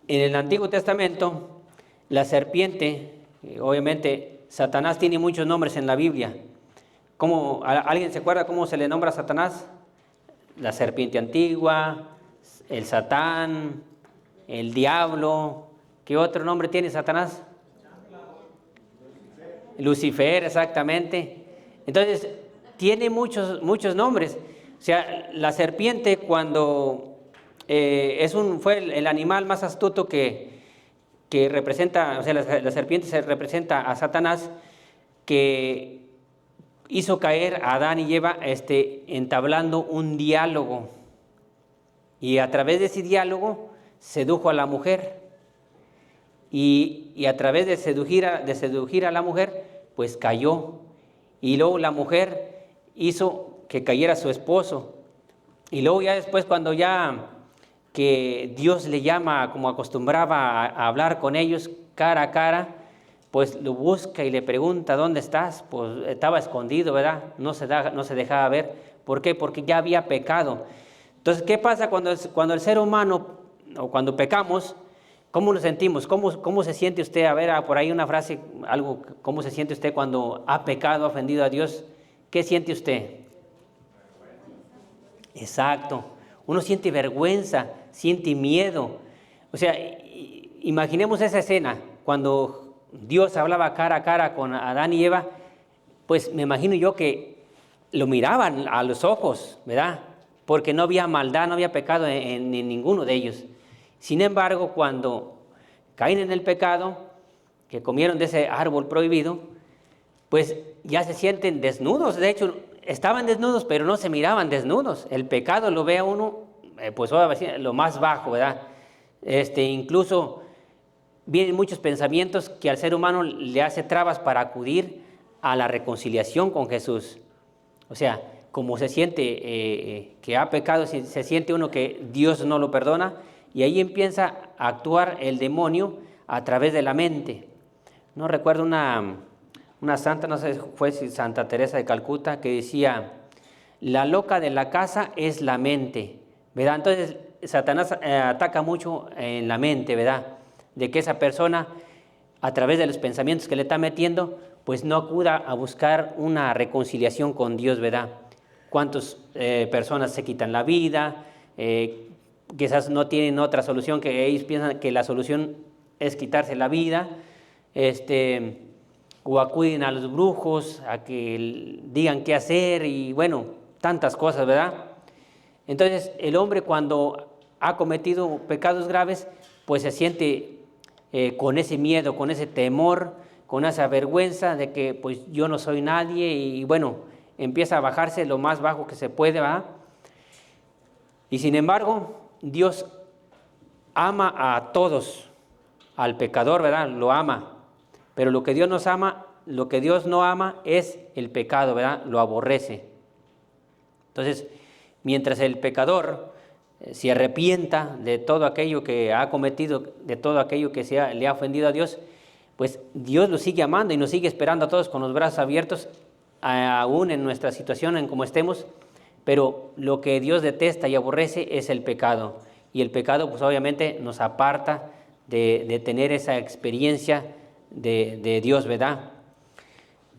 [SPEAKER 1] en el Antiguo Testamento, la serpiente, obviamente, Satanás tiene muchos nombres en la Biblia. ¿Alguien se acuerda cómo se le nombra a Satanás? La serpiente antigua, el Satán, el diablo. ¿Qué otro nombre tiene Satanás? Lucifer, exactamente. Entonces, tiene muchos nombres. O sea, la serpiente, cuando fue el animal más astuto que representa, o sea, la serpiente se representa a Satanás, que hizo caer a Adán y Eva entablando un diálogo, y a través de ese diálogo sedujo a la mujer, y a través de seducir a la mujer, pues cayó, y luego la mujer hizo que cayera su esposo, y luego ya después, cuando ya que Dios le llama, como acostumbraba a hablar con ellos cara a cara, pues lo busca y le pregunta: ¿dónde estás? Pues estaba escondido, ¿verdad? No se dejaba ver. ¿Por qué? Porque ya había pecado. Entonces, ¿qué pasa cuando el ser humano, o cuando pecamos? ¿Cómo nos sentimos? ¿Cómo se siente usted? A ver, por ahí una frase, algo, ¿cómo se siente usted cuando ha pecado, ha ofendido a Dios? ¿Qué siente usted? Exacto. Uno siente vergüenza, siente miedo. O sea, imaginemos esa escena, cuando Dios hablaba cara a cara con Adán y Eva, pues me imagino yo que lo miraban a los ojos, ¿verdad? Porque no había maldad, no había pecado en ninguno de ellos. Sin embargo, cuando caen en el pecado, que comieron de ese árbol prohibido, pues ya se sienten desnudos. De hecho, estaban desnudos, pero no se miraban desnudos. El pecado lo ve a uno, pues lo más bajo, ¿verdad? Incluso vienen muchos pensamientos que al ser humano le hace trabas para acudir a la reconciliación con Jesús. O sea, como se siente que ha pecado, se siente uno que Dios no lo perdona, y ahí empieza a actuar el demonio a través de la mente. No recuerdo una santa, no sé, fue Santa Teresa de Calcuta, que decía: la loca de la casa es la mente, ¿verdad? Entonces Satanás ataca mucho en la mente, ¿verdad? De que esa persona, a través de los pensamientos que le está metiendo, pues no acuda a buscar una reconciliación con Dios, ¿verdad? cuántas personas se quitan la vida, quizás no tienen otra solución, que ellos piensan que la solución es quitarse la vida, o acuden a los brujos a que digan qué hacer y bueno, tantas cosas, ¿verdad? Entonces el hombre cuando ha cometido pecados graves, pues se siente con ese miedo, con ese temor, con esa vergüenza de que pues yo no soy nadie y bueno, empieza a bajarse lo más bajo que se puede, ¿verdad? Y sin embargo, Dios ama a todos, al pecador, ¿verdad? Lo ama, pero lo que Dios nos ama, lo que Dios no ama es el pecado, ¿verdad? Lo aborrece. Entonces, mientras el pecador se arrepienta de todo aquello que ha cometido, de todo aquello que le ha ofendido a Dios, pues Dios lo sigue amando y nos sigue esperando a todos con los brazos abiertos, aún en nuestra situación, en como estemos, pero lo que Dios detesta y aborrece es el pecado. Y el pecado, pues obviamente, nos aparta de tener esa experiencia de Dios, ¿verdad?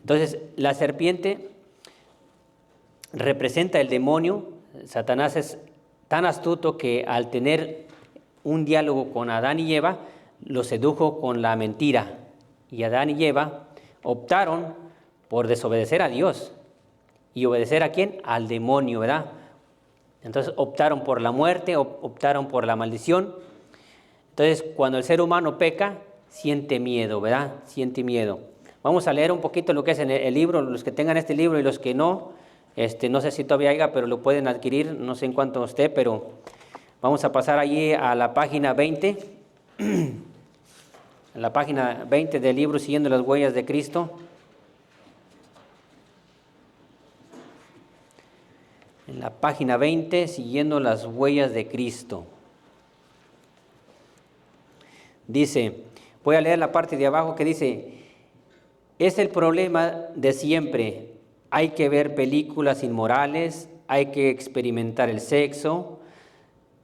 [SPEAKER 1] Entonces, la serpiente representa el demonio. Satanás es tan astuto que al tener un diálogo con Adán y Eva, lo sedujo con la mentira. Y Adán y Eva optaron por desobedecer a Dios. ¿Y obedecer a quién? Al demonio, ¿verdad? Entonces optaron por la muerte, optaron por la maldición. Entonces, cuando el ser humano peca, siente miedo, ¿verdad? Siente miedo. Vamos a leer un poquito lo que es en el libro, los que tengan este libro y los que no, no sé si todavía haya, pero lo pueden adquirir, no sé en cuánto esté, pero vamos a pasar allí a la página 20, a la página 20 del libro Siguiendo las Huellas de Cristo. En la página 20, Siguiendo las Huellas de Cristo. Dice, voy a leer la parte de abajo que dice, es el problema de siempre, hay que ver películas inmorales, hay que experimentar el sexo,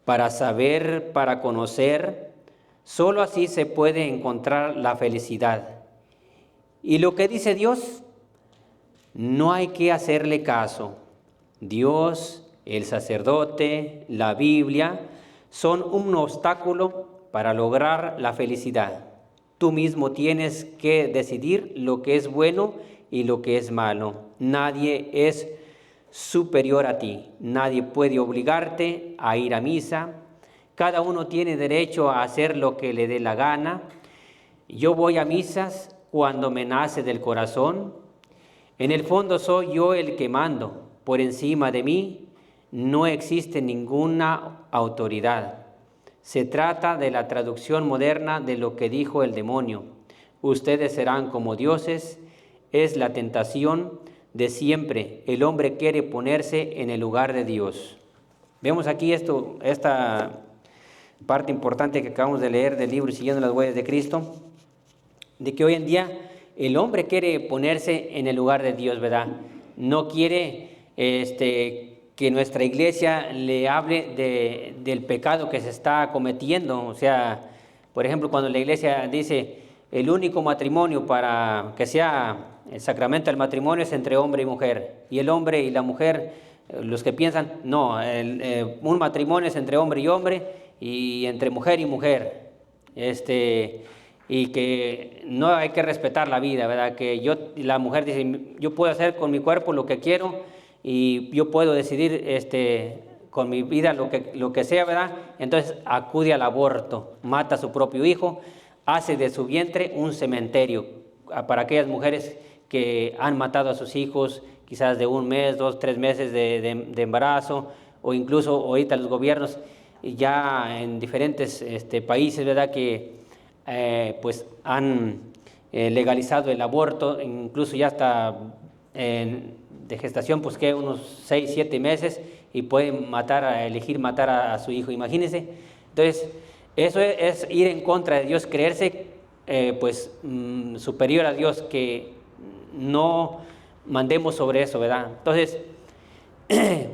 [SPEAKER 1] para saber, para conocer, solo así se puede encontrar la felicidad. Y lo que dice Dios, no hay que hacerle caso. Dios, el sacerdote, la Biblia, son un obstáculo para lograr la felicidad. Tú mismo tienes que decidir lo que es bueno y lo que es malo. Nadie es superior a ti. Nadie puede obligarte a ir a misa. Cada uno tiene derecho a hacer lo que le dé la gana. Yo voy a misas cuando me nace del corazón. En el fondo soy yo el que mando. Por encima de mí no existe ninguna autoridad. Se trata de la traducción moderna de lo que dijo el demonio. Ustedes serán como dioses. Es la tentación de siempre. El hombre quiere ponerse en el lugar de Dios. Vemos aquí esta parte importante que acabamos de leer del libro Siguiendo las Huellas de Cristo, de que hoy en día el hombre quiere ponerse en el lugar de Dios, ¿verdad? No quiere que nuestra iglesia le hable del pecado que se está cometiendo. O sea, por ejemplo, cuando la iglesia dice el único matrimonio para que sea el sacramento del matrimonio es entre hombre y mujer, y el hombre y la mujer, los que piensan, no, un matrimonio es entre hombre y hombre, y entre mujer y mujer, y que no hay que respetar la vida, ¿verdad? Que la mujer dice, yo puedo hacer con mi cuerpo lo que quiero, y yo puedo decidir con mi vida lo que sea, ¿verdad? Entonces acude al aborto, mata a su propio hijo, hace de su vientre un cementerio para aquellas mujeres que han matado a sus hijos, quizás de 1 mes, 2, 3 meses de embarazo, o incluso ahorita los gobiernos ya en diferentes países, ¿verdad? Que pues han legalizado el aborto, incluso ya hasta de gestación, pues que unos 6, 7 meses, y pueden elegir matar a su hijo, imagínense. Entonces, eso es ir en contra de Dios, creerse superior a Dios, que no mandemos sobre eso, ¿verdad? Entonces,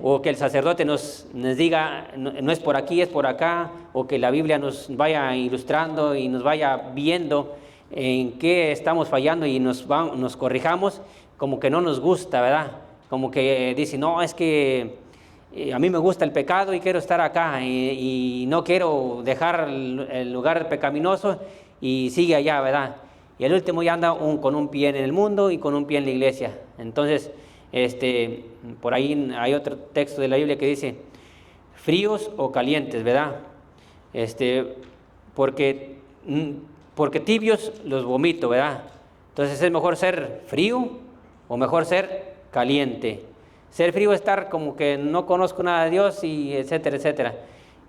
[SPEAKER 1] o que el sacerdote nos diga, no es por aquí, es por acá, o que la Biblia nos vaya ilustrando y nos vaya viendo en qué estamos fallando y nos corrijamos, como que no nos gusta, ¿verdad? como que dice, no, es que a mí me gusta el pecado y quiero estar acá y no quiero dejar el lugar pecaminoso y sigue allá, ¿verdad? Y el último ya anda con un pie en el mundo y con un pie en la iglesia. Entonces, por ahí hay otro texto de la Biblia que dice, fríos o calientes, ¿verdad? Porque tibios los vomito, ¿verdad? Entonces es mejor ser frío o mejor ser caliente. Ser frío es estar como que no conozco nada de Dios y etcétera, etcétera.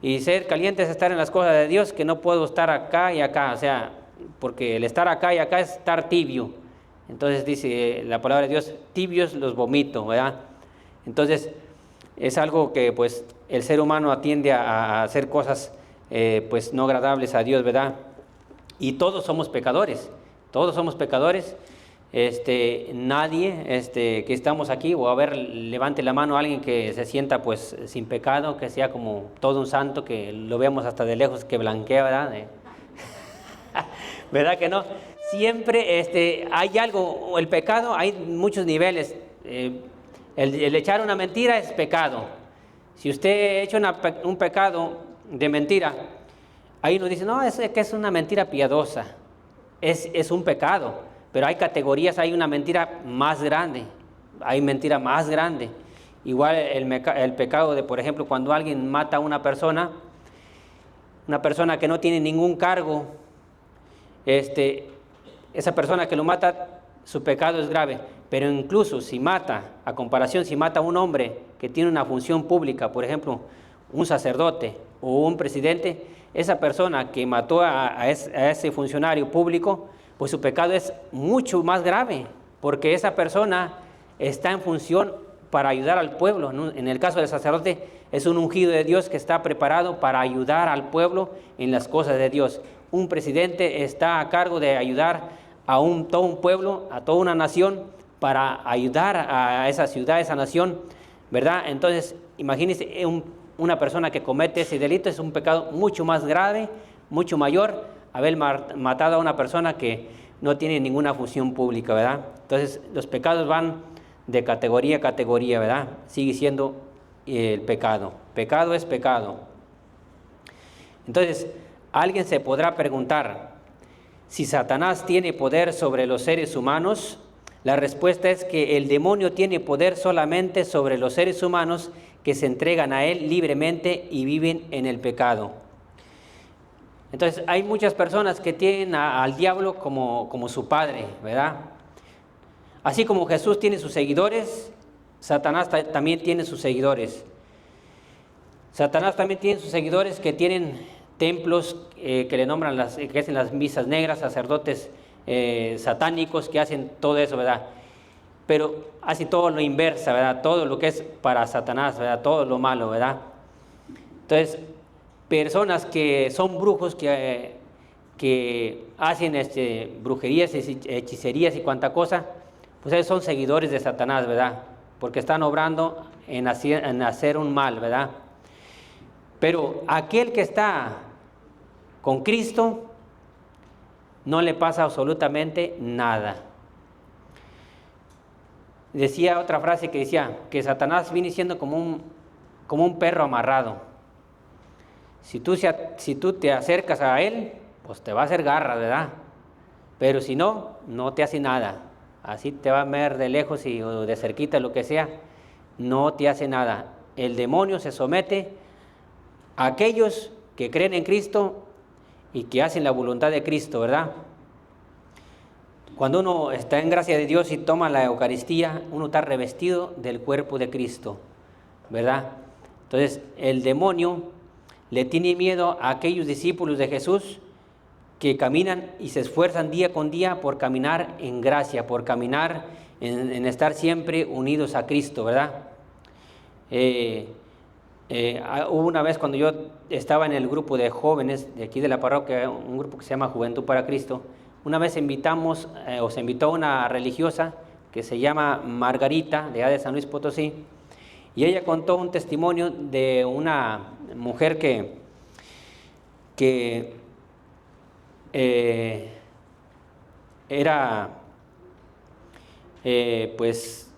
[SPEAKER 1] Y ser caliente es estar en las cosas de Dios, que no puedo estar acá y acá, o sea, porque el estar acá y acá es estar tibio. Entonces dice la palabra de Dios, tibios los vomito, ¿verdad? Entonces es algo que pues el ser humano tiende a hacer cosas pues no agradables a Dios, ¿verdad? Y todos somos pecadores, nadie que estamos aquí, o a ver, levante la mano a alguien que se sienta pues sin pecado, que sea como todo un santo, que lo veamos hasta de lejos, que blanquea, ¿verdad? ¿Verdad que no? Siempre hay algo, el pecado, hay muchos niveles. El echar una mentira es pecado. Si usted echa un pecado de mentira, ahí nos dice, no, es que es una mentira piadosa, es un pecado. Pero hay categorías, hay una mentira más grande, hay mentira más grande. Igual el pecado de, por ejemplo, cuando alguien mata a una persona que no tiene ningún cargo, esa persona que lo mata, su pecado es grave. Pero incluso si mata a un hombre que tiene una función pública, por ejemplo, un sacerdote o un presidente, esa persona que mató a ese funcionario público, pues su pecado es mucho más grave, porque esa persona está en función para ayudar al pueblo, ¿no? En el caso del sacerdote, es un ungido de Dios que está preparado para ayudar al pueblo en las cosas de Dios. Un presidente está a cargo de ayudar a todo un pueblo, a toda una nación, para ayudar a esa ciudad, a esa nación, ¿verdad? Entonces, imagínense, una persona que comete ese delito es un pecado mucho más grave, mucho mayor, haber matado a una persona que no tiene ninguna función pública, ¿verdad? Entonces, los pecados van de categoría a categoría, ¿verdad? Sigue siendo el pecado. Pecado es pecado. Entonces, alguien se podrá preguntar, si Satanás tiene poder sobre los seres humanos, la respuesta es que el demonio tiene poder solamente sobre los seres humanos que se entregan a él libremente y viven en el pecado. Entonces, hay muchas personas que tienen al diablo como su padre, ¿verdad? Así como Jesús tiene sus seguidores, Satanás también tiene sus seguidores. Satanás también tiene sus seguidores que tienen templos que le nombran, que hacen las misas negras, sacerdotes satánicos que hacen todo eso, ¿verdad? Pero hace todo lo inversa, ¿verdad? Todo lo que es para Satanás, ¿verdad? Todo lo malo, ¿verdad? Entonces, personas que son brujos, que hacen brujerías, hechicerías y cuanta cosa, pues ellos son seguidores de Satanás, ¿verdad? Porque están obrando en hacer un mal, ¿verdad? Pero aquel que está con Cristo no le pasa absolutamente nada. Decía otra frase que decía que Satanás viene siendo como un perro amarrado. Si tú te acercas a él, pues te va a hacer garra, ¿verdad? Pero si no, no te hace nada. Así te va a ver de lejos o de cerquita, lo que sea, no te hace nada. El demonio se somete a aquellos que creen en Cristo y que hacen la voluntad de Cristo, ¿verdad? Cuando uno está en gracia de Dios y toma la Eucaristía, uno está revestido del cuerpo de Cristo, ¿verdad? Entonces, el demonio le tiene miedo a aquellos discípulos de Jesús que caminan y se esfuerzan día con día por caminar en gracia, por caminar en estar siempre unidos a Cristo, ¿verdad? Hubo una vez cuando yo estaba en el grupo de jóvenes de aquí de la parroquia, un grupo que se llama Juventud para Cristo. Una vez se invitó una religiosa que se llama Margarita, de allá de San Luis Potosí, y ella contó un testimonio de una mujer que era, pues,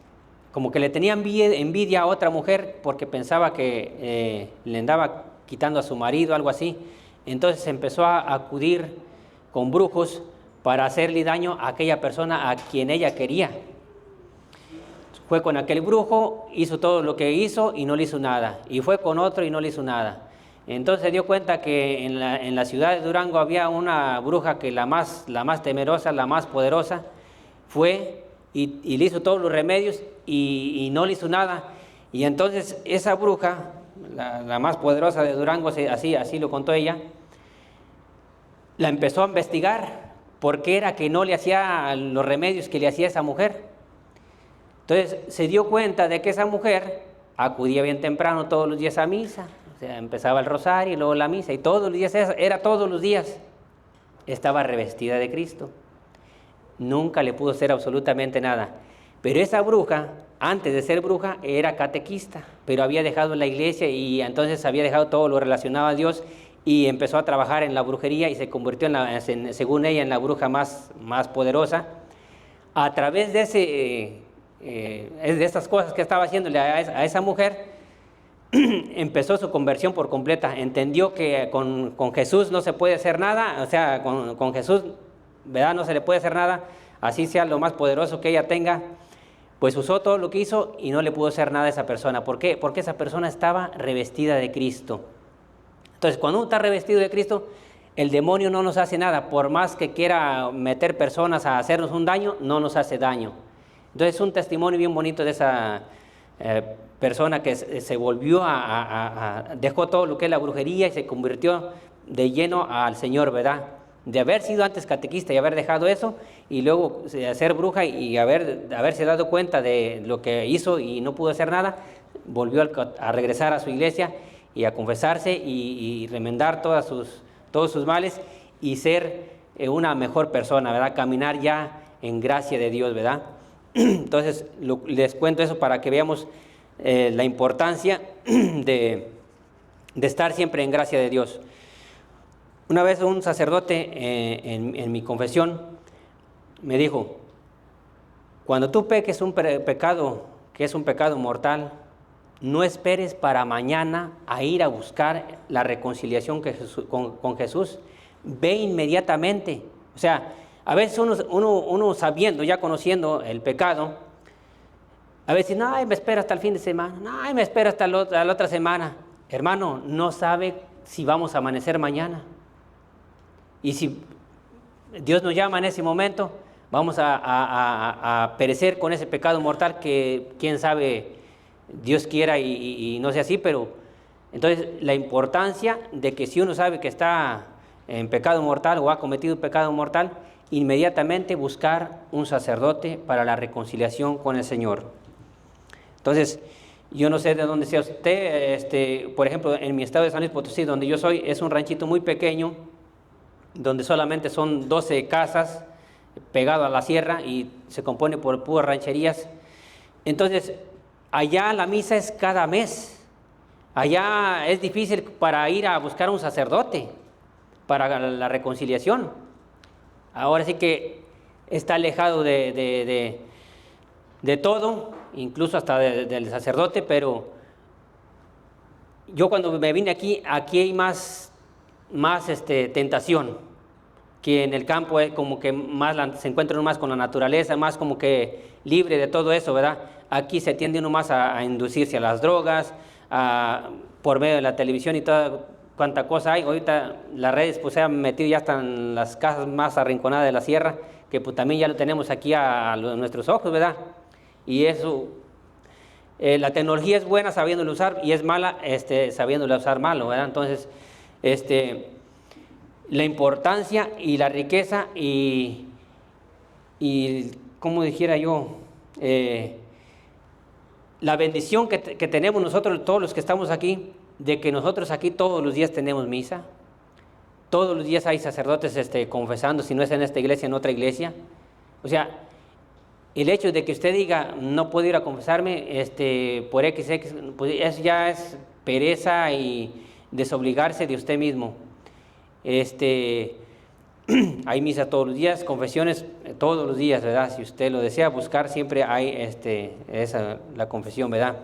[SPEAKER 1] como que le tenía envidia a otra mujer porque pensaba que le andaba quitando a su marido, algo así. Entonces empezó a acudir con brujos para hacerle daño a aquella persona a quien ella quería. Fue con aquel brujo, hizo todo lo que hizo y no le hizo nada. Y fue con otro y no le hizo nada. Entonces se dio cuenta que en la ciudad de Durango había una bruja que la más temerosa, la más poderosa, fue y le hizo todos los remedios y no le hizo nada. Y entonces esa bruja, la más poderosa de Durango, así lo contó ella, la empezó a investigar por qué era que no le hacía los remedios que le hacía esa mujer. Entonces se dio cuenta de que esa mujer acudía bien temprano todos los días a misa, o sea, empezaba el rosario y luego la misa, y todos los días, era todos los días, estaba revestida de Cristo. Nunca le pudo hacer absolutamente nada. Pero esa bruja, antes de ser bruja, era catequista, pero había dejado la iglesia y entonces había dejado todo lo relacionado a Dios y empezó a trabajar en la brujería y se convirtió, según ella, en la bruja más poderosa. A través de estas cosas que estaba haciéndole a esa mujer, empezó su conversión por completa. Entendió que con Jesús no se puede hacer nada, o sea, con Jesús, ¿verdad?, no se le puede hacer nada, así sea lo más poderoso que ella tenga. Pues usó todo lo que hizo y no le pudo hacer nada a esa persona. ¿Por qué? Porque esa persona estaba revestida de Cristo. Entonces, cuando uno está revestido de Cristo, el demonio no nos hace nada. Por más que quiera meter personas a hacernos un daño, no nos hace daño. Entonces, es un testimonio bien bonito de esa persona que se volvió dejó todo lo que es la brujería y se convirtió de lleno al Señor, ¿verdad? De haber sido antes catequista y haber dejado eso, y luego ser bruja y haberse dado cuenta de lo que hizo y no pudo hacer nada, volvió a regresar a su iglesia y a confesarse y remendar todos sus males y ser una mejor persona, ¿verdad? Caminar ya en gracia de Dios, ¿verdad? Entonces, les cuento eso para que veamos la importancia de estar siempre en gracia de Dios. Una vez un sacerdote en mi confesión me dijo: cuando tú peques un pecado que es un pecado mortal, no esperes para mañana a ir a buscar la reconciliación con Jesús. Ve inmediatamente. O sea, a veces uno sabiendo, ya conociendo el pecado, a veces, no, me espera hasta el fin de semana, no, me espera hasta la otra semana. Hermano, no sabe si vamos a amanecer mañana. Y si Dios nos llama en ese momento, vamos a perecer con ese pecado mortal que, quién sabe, Dios quiera y no sea así. Pero entonces la importancia de que si uno sabe que está en pecado mortal o ha cometido un pecado mortal, inmediatamente buscar un sacerdote para la reconciliación con el Señor. Entonces, yo no sé de dónde sea usted, por ejemplo, en mi estado de San Luis Potosí, donde yo soy, es un ranchito muy pequeño, donde solamente son 12 casas pegado a la sierra y se compone por puras rancherías. Entonces, allá la misa es cada mes. Allá es difícil para ir a buscar un sacerdote para la reconciliación. Ahora sí que está alejado de todo, incluso hasta del sacerdote, pero yo cuando me vine aquí hay más tentación, que en el campo es como que se encuentra uno más con la naturaleza, más como que libre de todo eso, ¿verdad? Aquí se tiende uno más a inducirse a las drogas, por medio de la televisión y toda cuánta cosa hay. Ahorita las redes pues se han metido ya hasta en las casas más arrinconadas de la sierra, que pues también ya lo tenemos aquí a nuestros ojos, ¿verdad? Y eso, la tecnología es buena sabiéndola usar y es mala sabiéndola usar malo, ¿verdad? Entonces, la importancia y la riqueza y como dijera yo, la bendición que tenemos nosotros, todos los que estamos aquí, de que nosotros aquí todos los días tenemos misa, todos los días hay sacerdotes confesando, si no es en esta iglesia, en otra iglesia. O sea, el hecho de que usted diga, no puedo ir a confesarme por XX, pues eso ya es pereza y desobligarse de usted mismo. hay misa todos los días, confesiones todos los días, ¿verdad? Si usted lo desea buscar, siempre hay la confesión, ¿verdad?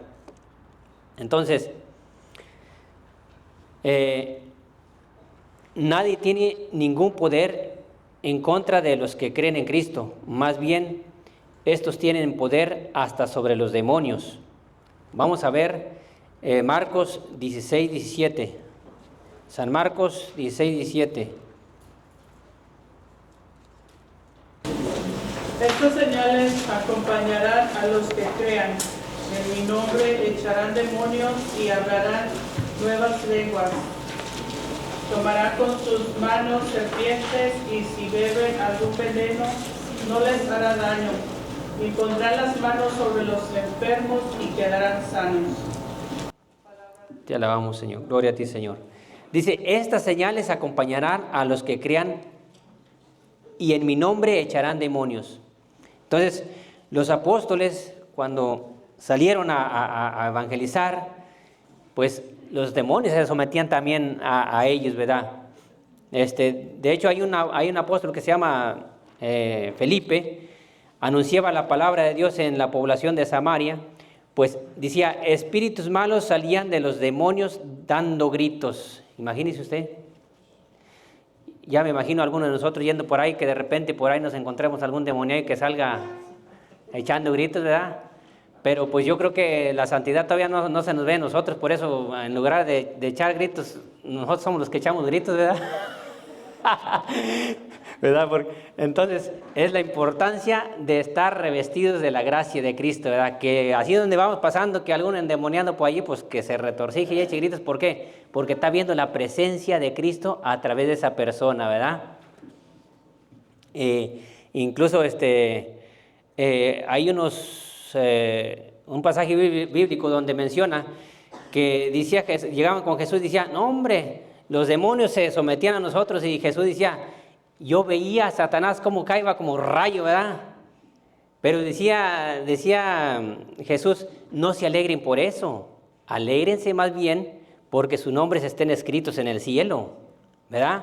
[SPEAKER 1] Entonces, nadie tiene ningún poder en contra de los que creen en Cristo. Más bien, estos tienen poder hasta sobre los demonios. Vamos a ver Marcos 16, 17. San Marcos 16, 17.
[SPEAKER 3] Estas señales acompañarán a los que crean. En mi nombre echarán demonios y hablarán nuevas lenguas. Tomarán con sus manos serpientes y si beben algún veneno no les hará daño. Y pondrán las manos sobre los enfermos y quedarán sanos.
[SPEAKER 1] Te alabamos, Señor. Gloria a ti, Señor. Dice, estas señales acompañarán a los que crean y en mi nombre echarán demonios. Entonces, los apóstoles, cuando salieron a evangelizar, pues los demonios se sometían también a ellos, ¿verdad? De hecho, hay un apóstol que se llama Felipe, anunciaba la palabra de Dios en la población de Samaria, pues decía, espíritus malos salían de los demonios dando gritos. Imagínese usted. Ya me imagino a algunos de nosotros yendo por ahí, que de repente por ahí nos encontremos algún demonio que salga echando gritos, ¿verdad? Pero pues yo creo que la santidad todavía no se nos ve a nosotros, por eso en lugar de echar gritos, nosotros somos los que echamos gritos, ¿verdad? ¿Verdad? Entonces es la importancia de estar revestidos de la gracia de Cristo, ¿verdad? Que así donde vamos pasando, que algún endemoniado por allí, pues que se retorcije y eche gritos. ¿Por qué? Porque está viendo la presencia de Cristo a través de esa persona, ¿verdad? Incluso hay un pasaje bíblico donde menciona que decía que llegaban con Jesús y decían, no hombre, los demonios se sometían a nosotros, y Jesús decía, yo veía a Satanás como caía como rayo, ¿verdad? Pero decía Jesús, no se alegren por eso, alégrense más bien porque sus nombres estén escritos en el cielo, ¿verdad?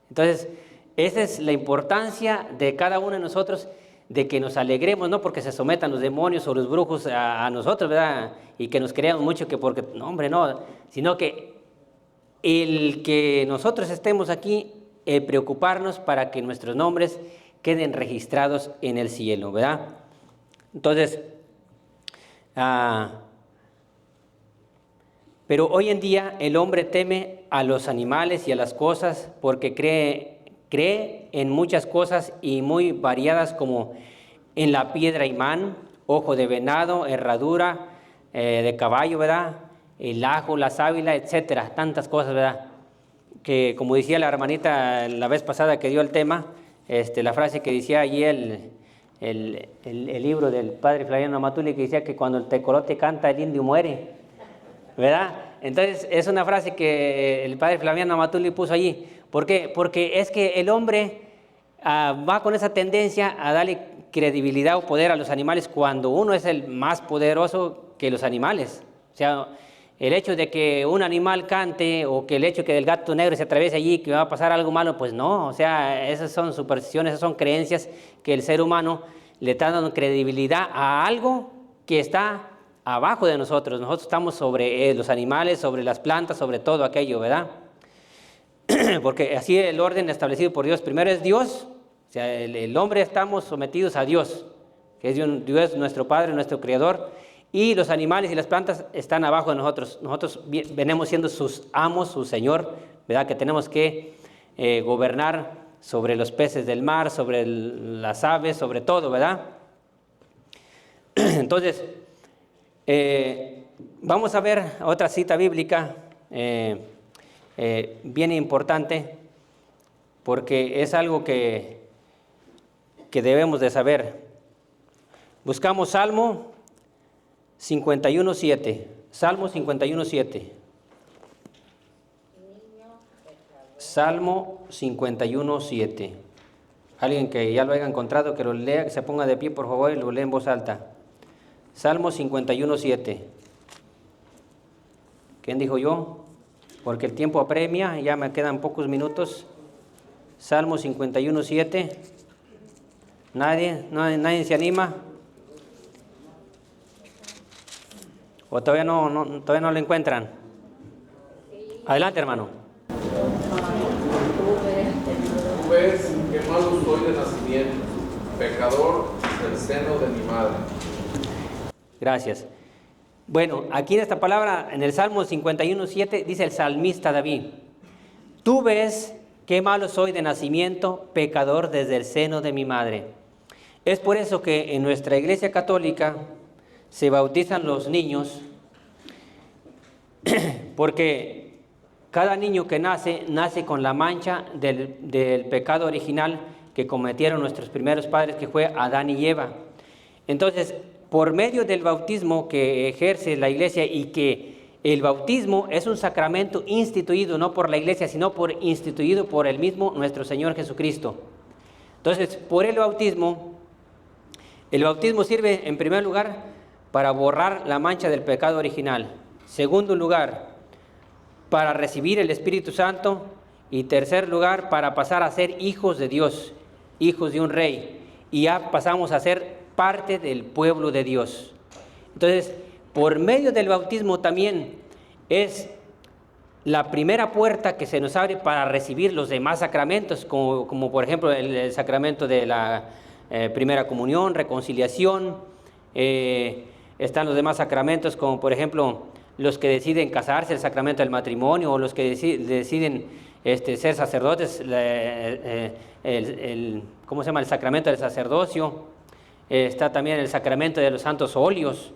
[SPEAKER 1] Entonces, esa es la importancia de cada uno de nosotros, de que nos alegremos, no porque se sometan los demonios o los brujos a nosotros, ¿verdad? Y que nos creamos mucho que porque, no hombre, no, sino que el que nosotros estemos aquí, preocuparnos para que nuestros nombres queden registrados en el cielo, ¿verdad? Entonces, pero hoy en día el hombre teme a los animales y a las cosas porque cree en muchas cosas y muy variadas, como en la piedra imán, ojo de venado, herradura de caballo, ¿verdad? El ajo, la sábila, etcétera, tantas cosas, ¿verdad? Que como decía la hermanita la vez pasada que dio el tema, la frase que decía allí el libro del padre Flaviano Amatuli, que decía que cuando el tecolote canta el indio muere, ¿verdad? Entonces es una frase que el padre Flaviano Amatuli puso allí. ¿Por qué? Porque es que el hombre va con esa tendencia a darle credibilidad o poder a los animales cuando uno es el más poderoso que los animales. O sea, el hecho de que un animal cante o que el hecho de que el gato negro se atraviese allí, que va a pasar algo malo, pues no. O sea, esas son supersticiones, esas son creencias que el ser humano le está dando credibilidad a algo que está abajo de nosotros. Nosotros estamos sobre los animales, sobre las plantas, sobre todo aquello, ¿verdad? Porque así el orden establecido por Dios. Primero es Dios, o sea, el hombre estamos sometidos a Dios, que es Dios nuestro Padre, nuestro Creador, y los animales y las plantas están abajo de nosotros. Nosotros venimos siendo sus amos, su Señor, ¿verdad? Que tenemos que gobernar sobre los peces del mar, sobre las aves, sobre todo, ¿verdad? Entonces, vamos a ver otra cita bíblica bien importante, porque es algo que debemos de saber. Buscamos Salmo 51:7. Salmo 51:7. Salmo 51:7. Alguien que ya lo haya encontrado, que lo lea, que se ponga de pie, por favor, y lo lea en voz alta. Salmo 51:7. ¿Quién dijo yo? Porque el tiempo apremia, ya me quedan pocos minutos. Salmo 51:7. ¿Nadie se anima? ¿O todavía no lo encuentran? Adelante, hermano.
[SPEAKER 6] Tú ves que malo soy de nacimiento, pecador del seno de mi madre.
[SPEAKER 1] Gracias. Bueno, aquí en esta palabra, en el Salmo 51:7, dice el salmista David: tú ves qué malo soy de nacimiento, pecador desde el seno de mi madre. Es por eso que en nuestra Iglesia Católica se bautizan los niños, porque cada niño que nace con la mancha del pecado original que cometieron nuestros primeros padres, que fue Adán y Eva. Entonces, por medio del bautismo que ejerce la Iglesia, y que el bautismo es un sacramento instituido no por la Iglesia, sino instituido por el mismo nuestro Señor Jesucristo. Entonces, por el bautismo sirve en primer lugar para borrar la mancha del pecado original. Segundo lugar, para recibir el Espíritu Santo. Y tercer lugar, para pasar a ser hijos de Dios, hijos de un rey. Y ya pasamos a ser parte del pueblo de Dios. Entonces, por medio del bautismo también es la primera puerta que se nos abre para recibir los demás sacramentos, como por ejemplo el sacramento de la primera comunión, reconciliación. Están los demás sacramentos, como por ejemplo los que deciden casarse, el sacramento del matrimonio, o los que deciden ser sacerdotes, ¿cómo se llama? El sacramento del sacerdocio. Está también el sacramento de los santos óleos,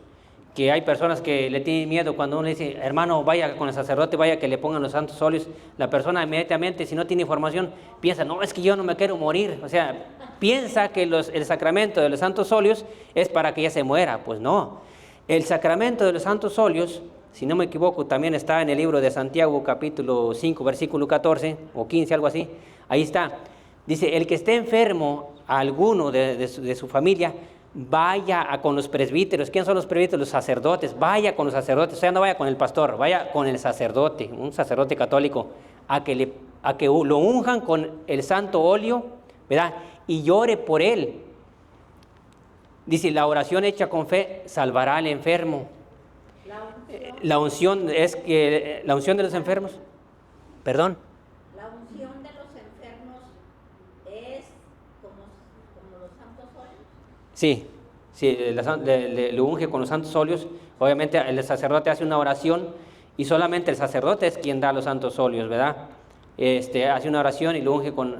[SPEAKER 1] que hay personas que le tienen miedo cuando uno le dice: hermano, vaya con el sacerdote, vaya que le pongan los santos óleos. La persona inmediatamente, si no tiene información, piensa: no, es que yo no me quiero morir. O sea, piensa que el sacramento de los santos óleos es para que ella se muera. Pues no. El sacramento de los santos óleos, si no me equivoco, también está en el libro de Santiago, capítulo 5, versículo 14 o 15, algo así. Ahí está. Dice: el que esté enfermo, alguno de su familia, vaya con los presbíteros. ¿Quién son los presbíteros? Los sacerdotes. Vaya con los sacerdotes. O sea, no vaya con el pastor, vaya con el sacerdote, un sacerdote católico, a que lo unjan con el santo óleo, ¿verdad? Y llore por él. Dice: la oración hecha con fe salvará al enfermo. La unción de los enfermos. Perdón.
[SPEAKER 2] La unción de los enfermos es como los santos óleos.
[SPEAKER 1] Sí, lo unge con los santos óleos. Obviamente el sacerdote hace una oración, y solamente el sacerdote es quien da los santos óleos, ¿verdad? Hace una oración y lo unge con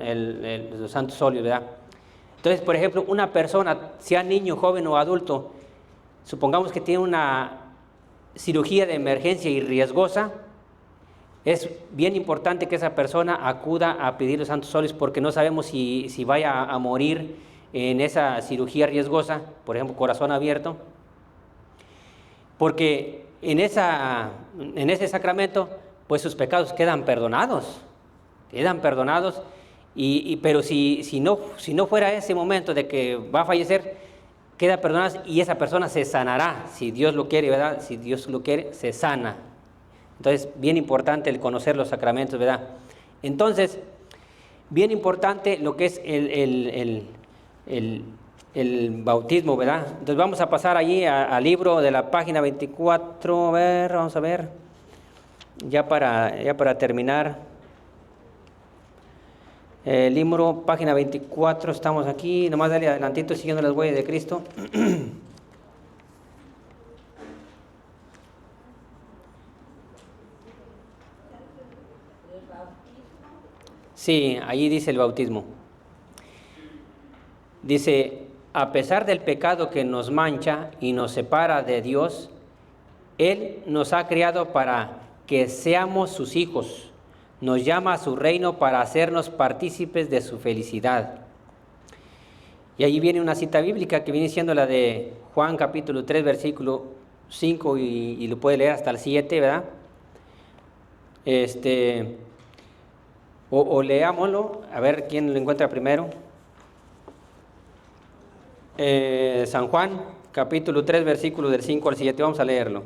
[SPEAKER 1] los santos óleos, ¿verdad? Entonces, por ejemplo, una persona, sea niño, joven o adulto, supongamos que tiene una cirugía de emergencia y riesgosa, es bien importante que esa persona acuda a pedir los santos óleos, porque no sabemos si vaya a morir en esa cirugía riesgosa, por ejemplo, corazón abierto, porque en ese sacramento, pues sus pecados quedan perdonados, pero si no fuera ese momento de que va a fallecer, queda perdonado, y esa persona se sanará, si Dios lo quiere, ¿verdad? Si Dios lo quiere, se sana. Entonces, bien importante el conocer los sacramentos, ¿verdad? Entonces, bien importante lo que es el bautismo, ¿verdad? Entonces, vamos a pasar allí al libro de la página 24, vamos a ver, ya para terminar. El libro, página 24, estamos aquí, nomás dale adelantito, siguiendo las huellas de Cristo. Sí, allí dice el bautismo. Dice: a pesar del pecado que nos mancha y nos separa de Dios, Él nos ha creado para que seamos sus hijos. Nos llama a su reino para hacernos partícipes de su felicidad. Y allí viene una cita bíblica que viene siendo la de Juan capítulo 3, versículo 5, y lo puede leer hasta el 7, ¿verdad? O leámoslo, a ver quién lo encuentra primero. San Juan capítulo 3, versículo del 5 al 7, vamos a leerlo.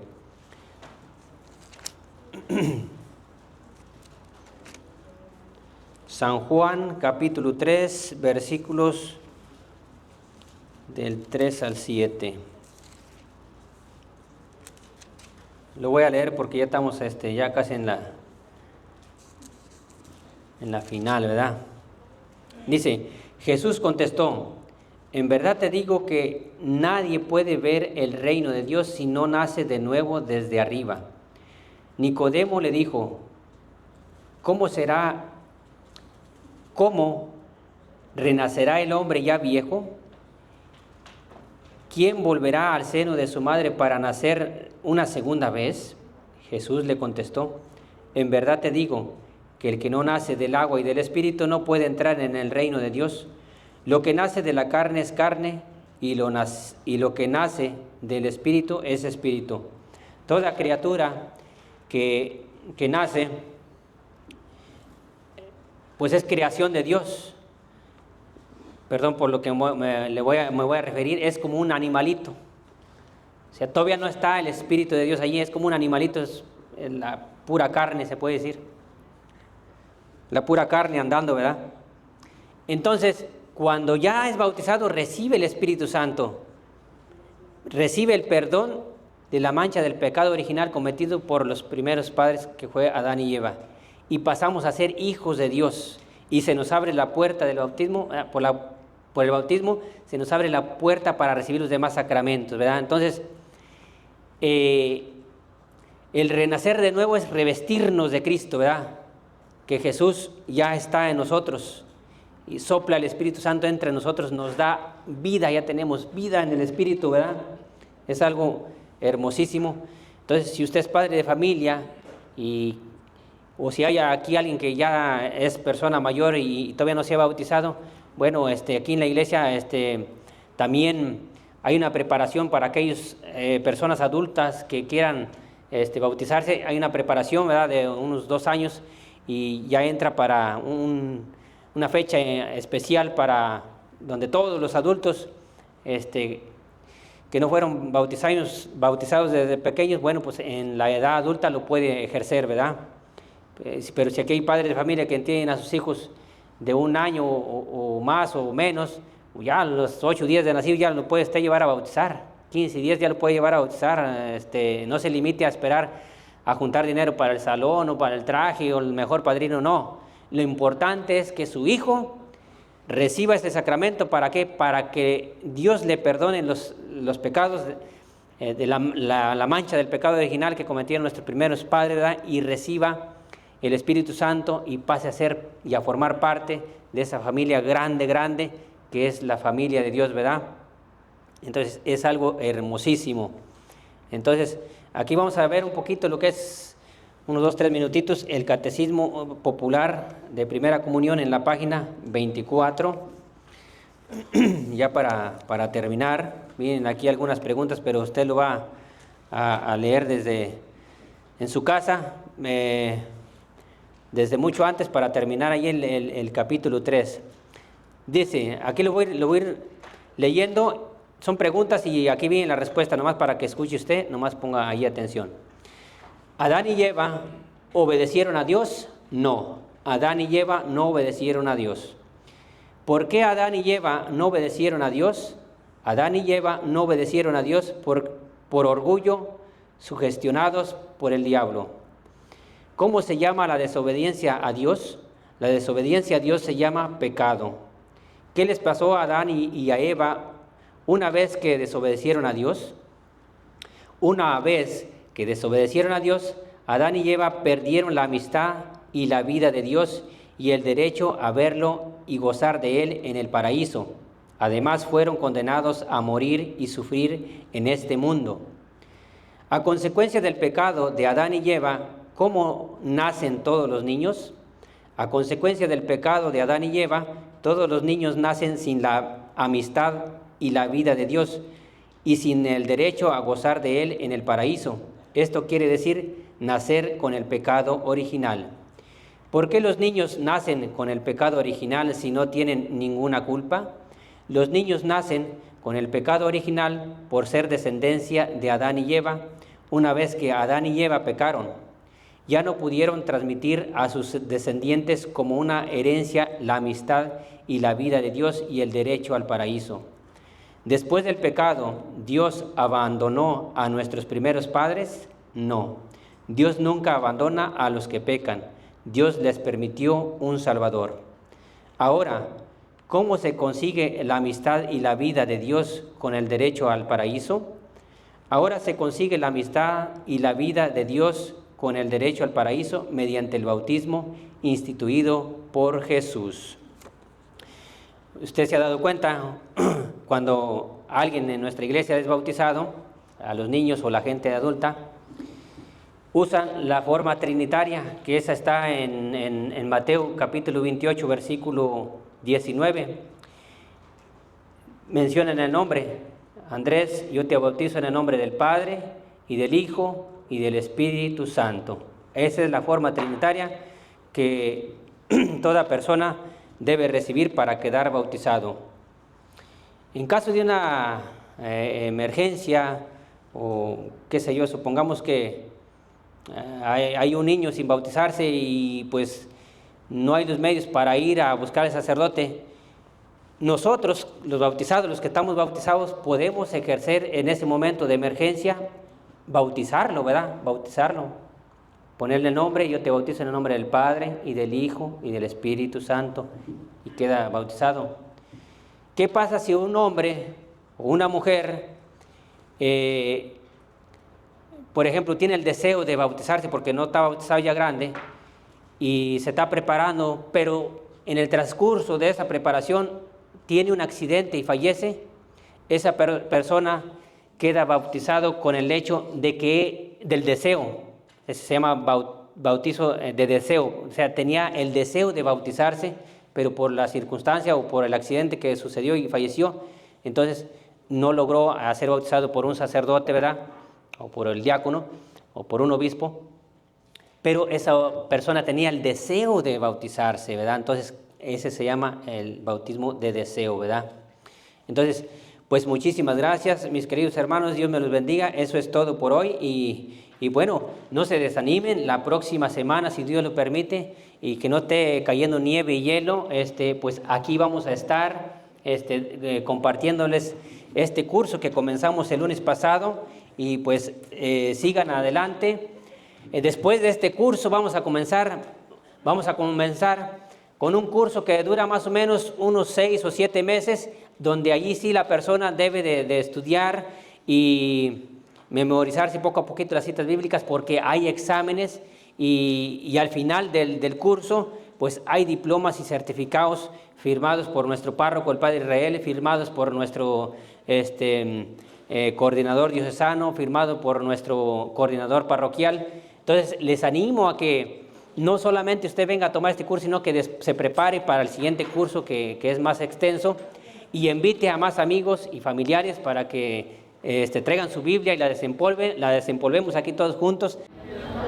[SPEAKER 1] San Juan capítulo 3, versículos del 3 al 7. Lo voy a leer porque ya estamos ya casi en la final, ¿verdad? Dice, Jesús contestó, en verdad te digo que nadie puede ver el reino de Dios si no nace de nuevo desde arriba. Nicodemo le dijo, ¿cómo renacerá el hombre ya viejo? ¿Quién volverá al seno de su madre para nacer una segunda vez? Jesús le contestó, en verdad te digo que el que no nace del agua y del Espíritu no puede entrar en el reino de Dios. Lo que nace de la carne es carne, y lo que nace del Espíritu es Espíritu. Toda criatura que nace, pues es creación de Dios. Perdón por lo que me voy a referir, es como un animalito. O sea, todavía no está el Espíritu de Dios allí, es como un animalito, es la pura carne, se puede decir. La pura carne andando, ¿verdad? Entonces, cuando ya es bautizado, recibe el Espíritu Santo, recibe el perdón de la mancha del pecado original cometido por los primeros padres, que fue Adán y Eva, y pasamos a ser hijos de Dios, y se nos abre la puerta del bautismo, por el bautismo se nos abre la puerta para recibir los demás sacramentos, ¿verdad? Entonces, el renacer de nuevo es revestirnos de Cristo, ¿verdad? Que Jesús ya está en nosotros, y sopla el Espíritu Santo entre nosotros, nos da vida, ya tenemos vida en el Espíritu, ¿verdad? Es algo hermosísimo. Entonces, si usted es padre de familia, o si hay aquí alguien que ya es persona mayor y todavía no se ha bautizado, bueno, aquí en la iglesia también hay una preparación para aquellas personas adultas que quieran bautizarse. Hay una preparación, ¿verdad?, de unos 2 años, y ya entra para una fecha especial para donde todos los adultos que no fueron bautizados desde pequeños, bueno, pues en la edad adulta lo puede ejercer, ¿verdad? Pero si aquí hay padres de familia que tienen a sus hijos de 1 año o más o menos, ya a los 8 días de nacido ya lo puede usted llevar a bautizar, 15 días ya lo puede llevar a bautizar. No se limite a esperar a juntar dinero para el salón o para el traje o el mejor padrino, no. Lo importante es que su hijo reciba este sacramento. ¿Para qué? Para que Dios le perdone los pecados de la mancha del pecado original que cometieron nuestros primeros padres, ¿verdad? Y reciba el Espíritu Santo y pase a ser y a formar parte de esa familia grande que es la familia de Dios, ¿verdad? Entonces es algo hermosísimo. Entonces aquí vamos a ver un poquito lo que es, unos 2, 3 minutitos, el Catecismo Popular de Primera Comunión en la página 24. Ya para terminar, miren aquí algunas preguntas, pero usted lo va a leer en su casa, desde mucho antes, para terminar ahí el capítulo 3. Dice, aquí lo voy a ir leyendo, son preguntas y aquí viene la respuesta, nomás para que escuche usted, nomás ponga ahí atención. ¿Adán y Eva obedecieron a Dios? No, Adán y Eva no obedecieron a Dios. ¿Por qué Adán y Eva no obedecieron a Dios? Adán y Eva no obedecieron a Dios por orgullo, sugestionados por el diablo. ¿Cómo se llama la desobediencia a Dios? La desobediencia a Dios se llama pecado. ¿Qué les pasó a Adán y a Eva una vez que desobedecieron a Dios? Una vez que desobedecieron a Dios, Adán y Eva perdieron la amistad y la vida de Dios y el derecho a verlo y gozar de él en el paraíso. Además, fueron condenados a morir y sufrir en este mundo. A consecuencia del pecado de Adán y Eva, ¿cómo nacen todos los niños? A consecuencia del pecado de Adán y Eva, todos los niños nacen sin la amistad y la vida de Dios y sin el derecho a gozar de él en el paraíso. Esto quiere decir nacer con el pecado original. ¿Por qué los niños nacen con el pecado original si no tienen ninguna culpa? Los niños nacen con el pecado original por ser descendencia de Adán y Eva, una vez que Adán y Eva pecaron. ya no pudieron transmitir a sus descendientes como una herencia la amistad y la vida de Dios y el derecho al paraíso. Después del pecado, ¿Dios abandonó a nuestros primeros padres? No. Dios nunca abandona a los que pecan. Dios les permitió un Salvador. Ahora, ¿cómo se consigue la amistad y la vida de Dios con el derecho al paraíso? Ahora se consigue la amistad y la vida de Dios con el derecho al paraíso mediante el bautismo instituido por Jesús. Usted se ha dado cuenta, cuando alguien en nuestra iglesia es bautizado, a los niños o la gente adulta, usan la forma trinitaria, que esa está en Mateo capítulo 28, versículo 19. Mencionan el nombre: Andrés, yo te bautizo en el nombre del Padre, y del Hijo, y del Espíritu Santo. Esa es la forma trinitaria que toda persona debe recibir para quedar bautizado. En caso de una emergencia, o qué sé yo, supongamos que hay un niño sin bautizarse y pues no hay los medios para ir a buscar al sacerdote, nosotros, los bautizados, los que estamos bautizados, podemos ejercer en ese momento de emergencia, bautizarlo, ¿verdad? Bautizarlo. Ponerle nombre: yo te bautizo en el nombre del Padre, y del Hijo, y del Espíritu Santo, y queda bautizado. ¿Qué pasa si un hombre o una mujer, por ejemplo, tiene el deseo de bautizarse porque no está bautizado ya grande, y se está preparando, pero en el transcurso de esa preparación tiene un accidente y fallece? Esa persona queda bautizado con el hecho del deseo. Ese se llama bautizo de deseo. O sea, tenía el deseo de bautizarse, pero por la circunstancia o por el accidente que sucedió y falleció, entonces no logró ser bautizado por un sacerdote, ¿verdad? O por el diácono, o por un obispo. Pero esa persona tenía el deseo de bautizarse, ¿verdad? Entonces, ese se llama el bautismo de deseo, ¿verdad? Entonces, pues muchísimas gracias, mis queridos hermanos. Dios me los bendiga. Eso es todo por hoy. Y bueno, no se desanimen. La próxima semana, si Dios lo permite, y que no esté cayendo nieve y hielo, pues aquí vamos a estar compartiéndoles este curso que comenzamos el lunes pasado. Y pues sigan adelante. Después de este curso vamos a comenzar con un curso que dura más o menos unos 6 o 7 meses, donde allí sí la persona debe de estudiar y memorizarse poco a poquito las citas bíblicas, porque hay exámenes y al final del curso pues hay diplomas y certificados firmados por nuestro párroco, el Padre Israel, firmados por nuestro coordinador diocesano, firmado por nuestro coordinador parroquial. Entonces les animo a que no solamente usted venga a tomar este curso, sino que se prepare para el siguiente curso que es más extenso, y invite a más amigos y familiares para que traigan su Biblia y la desempolvemos aquí todos juntos.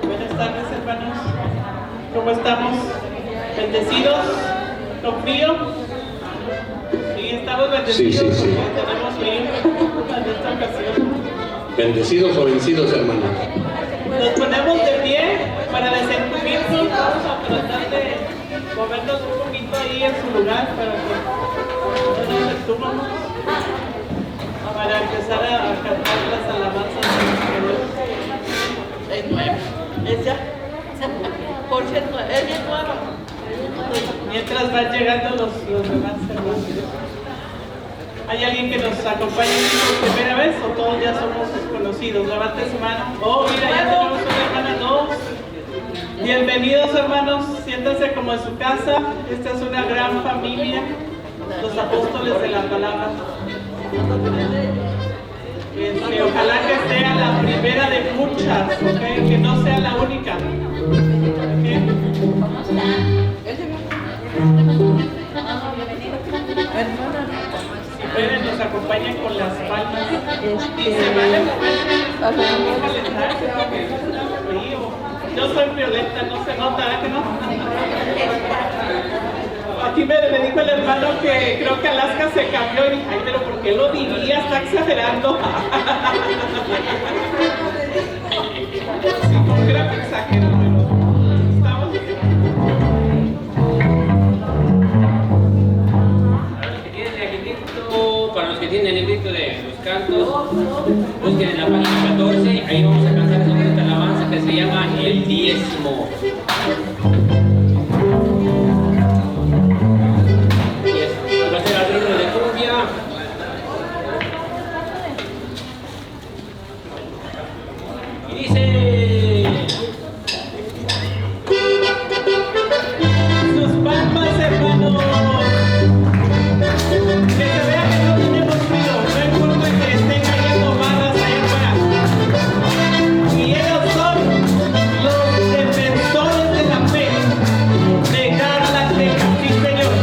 [SPEAKER 3] Buenas tardes, hermanos. ¿Cómo estamos? ¿Bendecidos? ¿Con frío? Sí, estamos bendecidos.
[SPEAKER 7] Sí.
[SPEAKER 3] Tenemos frío en esta ocasión.
[SPEAKER 7] ¿Bendecidos o vencidos, hermano?
[SPEAKER 3] Nos ponemos de pie para desentumirnos. Vamos a tratar de movernos un poquito ahí en su lugar para que no nos entumamos, para empezar a cantar las alabanzas de Dios. Es nueva. ¿Es ya? Por cierto, es nueva. Mientras van llegando los demás hermanos. ¿Hay alguien que nos acompañe por primera vez o todos ya somos conocidos? Levante su mano. Oh, mira, ya tenemos una hermana, dos. Bienvenidos, hermanos. Siéntanse como en su casa. Esta es una gran familia. Los apóstoles de la palabra. Ojalá que sea la primera de muchas, ¿okay? Que no sea la única. ¿Okay?
[SPEAKER 2] ¿Cómo están?
[SPEAKER 3] Si pueden, nos acompañan con las palmas. Y se vale mover, calentarse porque está frío. Yo soy violenta, no se nota, ¿verdad que no? Aquí me dijo el hermano que creo que Alaska se cambió y dije, ay, pero ¿por qué lo diría? Está exagerando. Sí, no creo que exagero, pero
[SPEAKER 1] Va a ser al ritmo de cumbia. Y dice...
[SPEAKER 8] Sus palmas, hermanos. Que se vea que no tenemos ruido, no importa que estén ahí tomadas allá afuera. Y ellos son los defensores de la fe. Negar la queja, sí, Señor.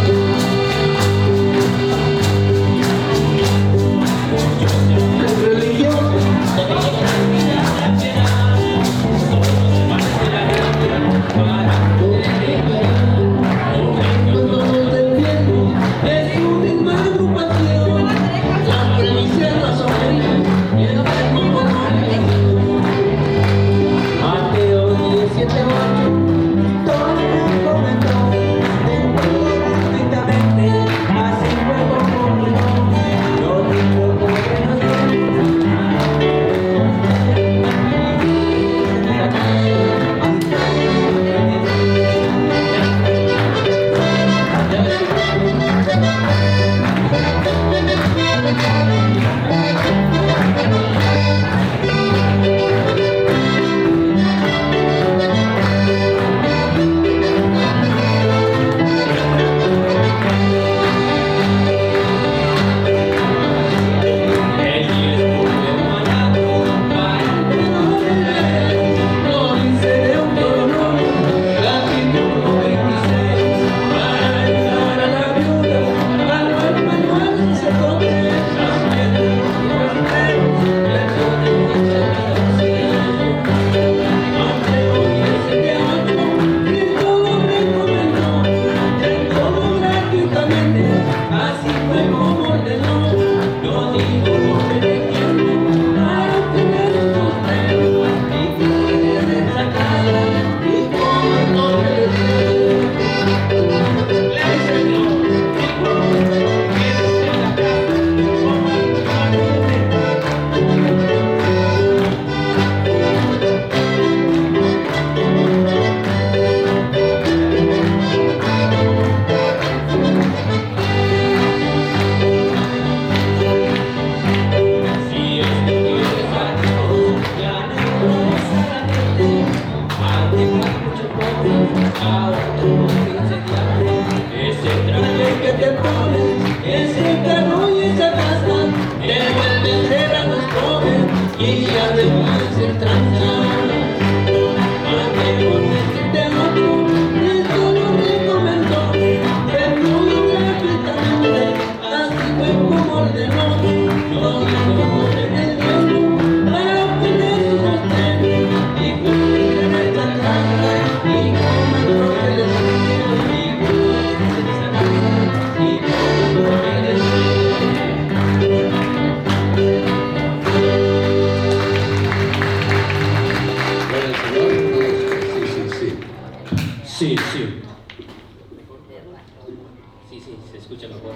[SPEAKER 1] Se escucha mejor.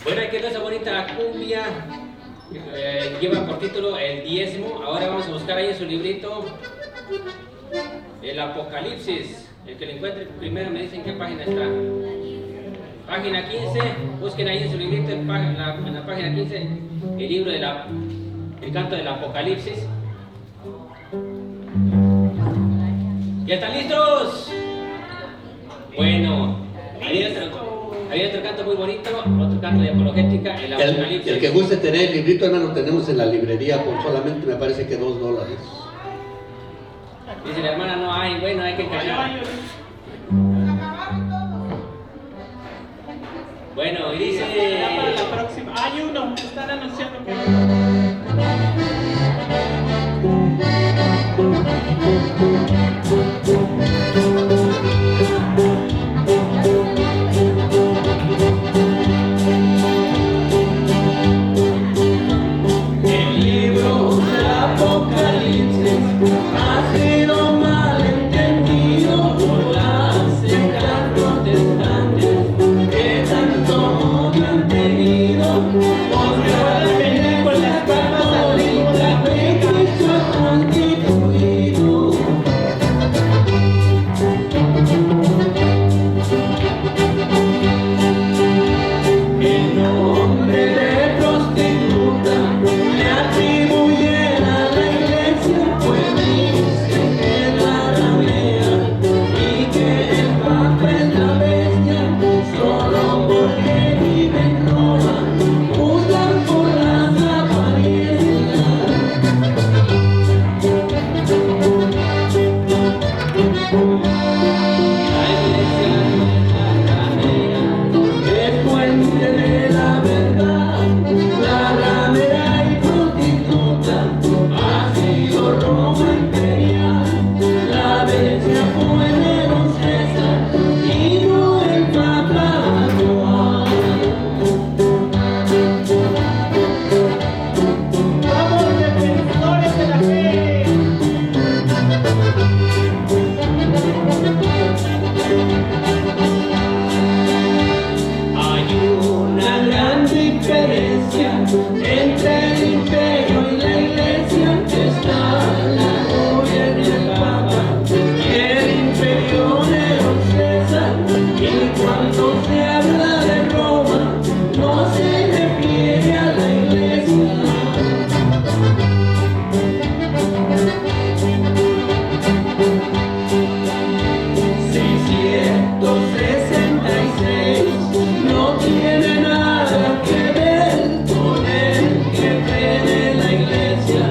[SPEAKER 1] Bueno, ahí quedó esa bonita cumbia. Lleva por título El Diezmo. Ahora vamos a buscar ahí en su librito el Apocalipsis. El que lo encuentre primero me dicen qué página está. Página 15. Busquen ahí en su librito en la página 15 el libro el canto del Apocalipsis. ¿Ya están listos? Bueno, había otro canto muy bonito, otro canto de apologética, el Apocalipsis.
[SPEAKER 7] El que guste tener el librito, hermano, tenemos en la librería por solamente, me parece que $2.
[SPEAKER 1] Dice la hermana, no hay, bueno, hay que encargar. Bueno, y dice...
[SPEAKER 8] Ya para la próxima. Hay uno, están anunciando que... El libro del Apocalipsis ha sido malentendido por las sectas protestantes que tanto han tenido. Con las palmas arriba, Cristo ha constituido. 166 no tiene nada que ver con el jefe de la iglesia,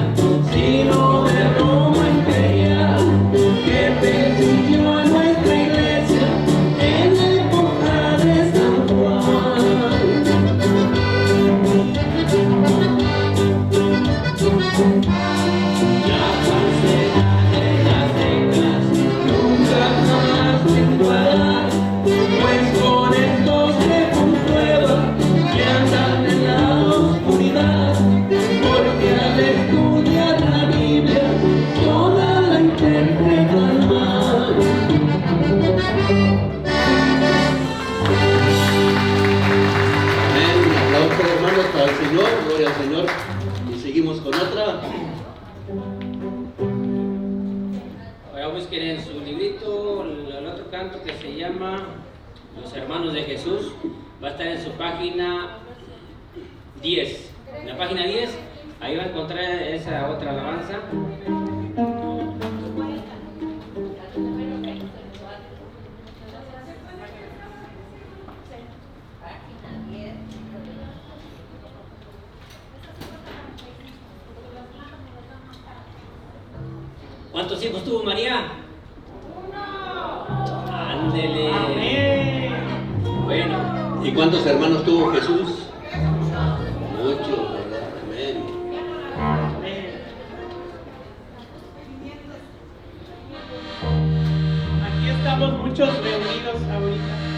[SPEAKER 8] sino de Roma imperial, que persiguió a nuestra iglesia en la época de San Juan. La falsedad de las sectas nunca jamás triunfará, pues con estos se comprueba que andan en la oscuridad, porque al estudiar la Biblia toda la interpretan mal.
[SPEAKER 7] Amén. Un aplauso, hermanos, para el Señor. Gloria al Señor. Y seguimos con otra.
[SPEAKER 1] Ahora busquen en su librito el otro canto que se llama Los Hermanos de Jesús. Va a estar en su página 10. En la página 10, ahí va a encontrar esa otra alabanza. ¿Cuántos hijos tuvo María? Ándele.
[SPEAKER 8] Amén.
[SPEAKER 1] Bueno,
[SPEAKER 7] ¿Y cuántos hermanos tuvo Jesús? Muchos, ¿verdad? Amén.
[SPEAKER 8] Amén. Aquí estamos muchos reunidos ahorita.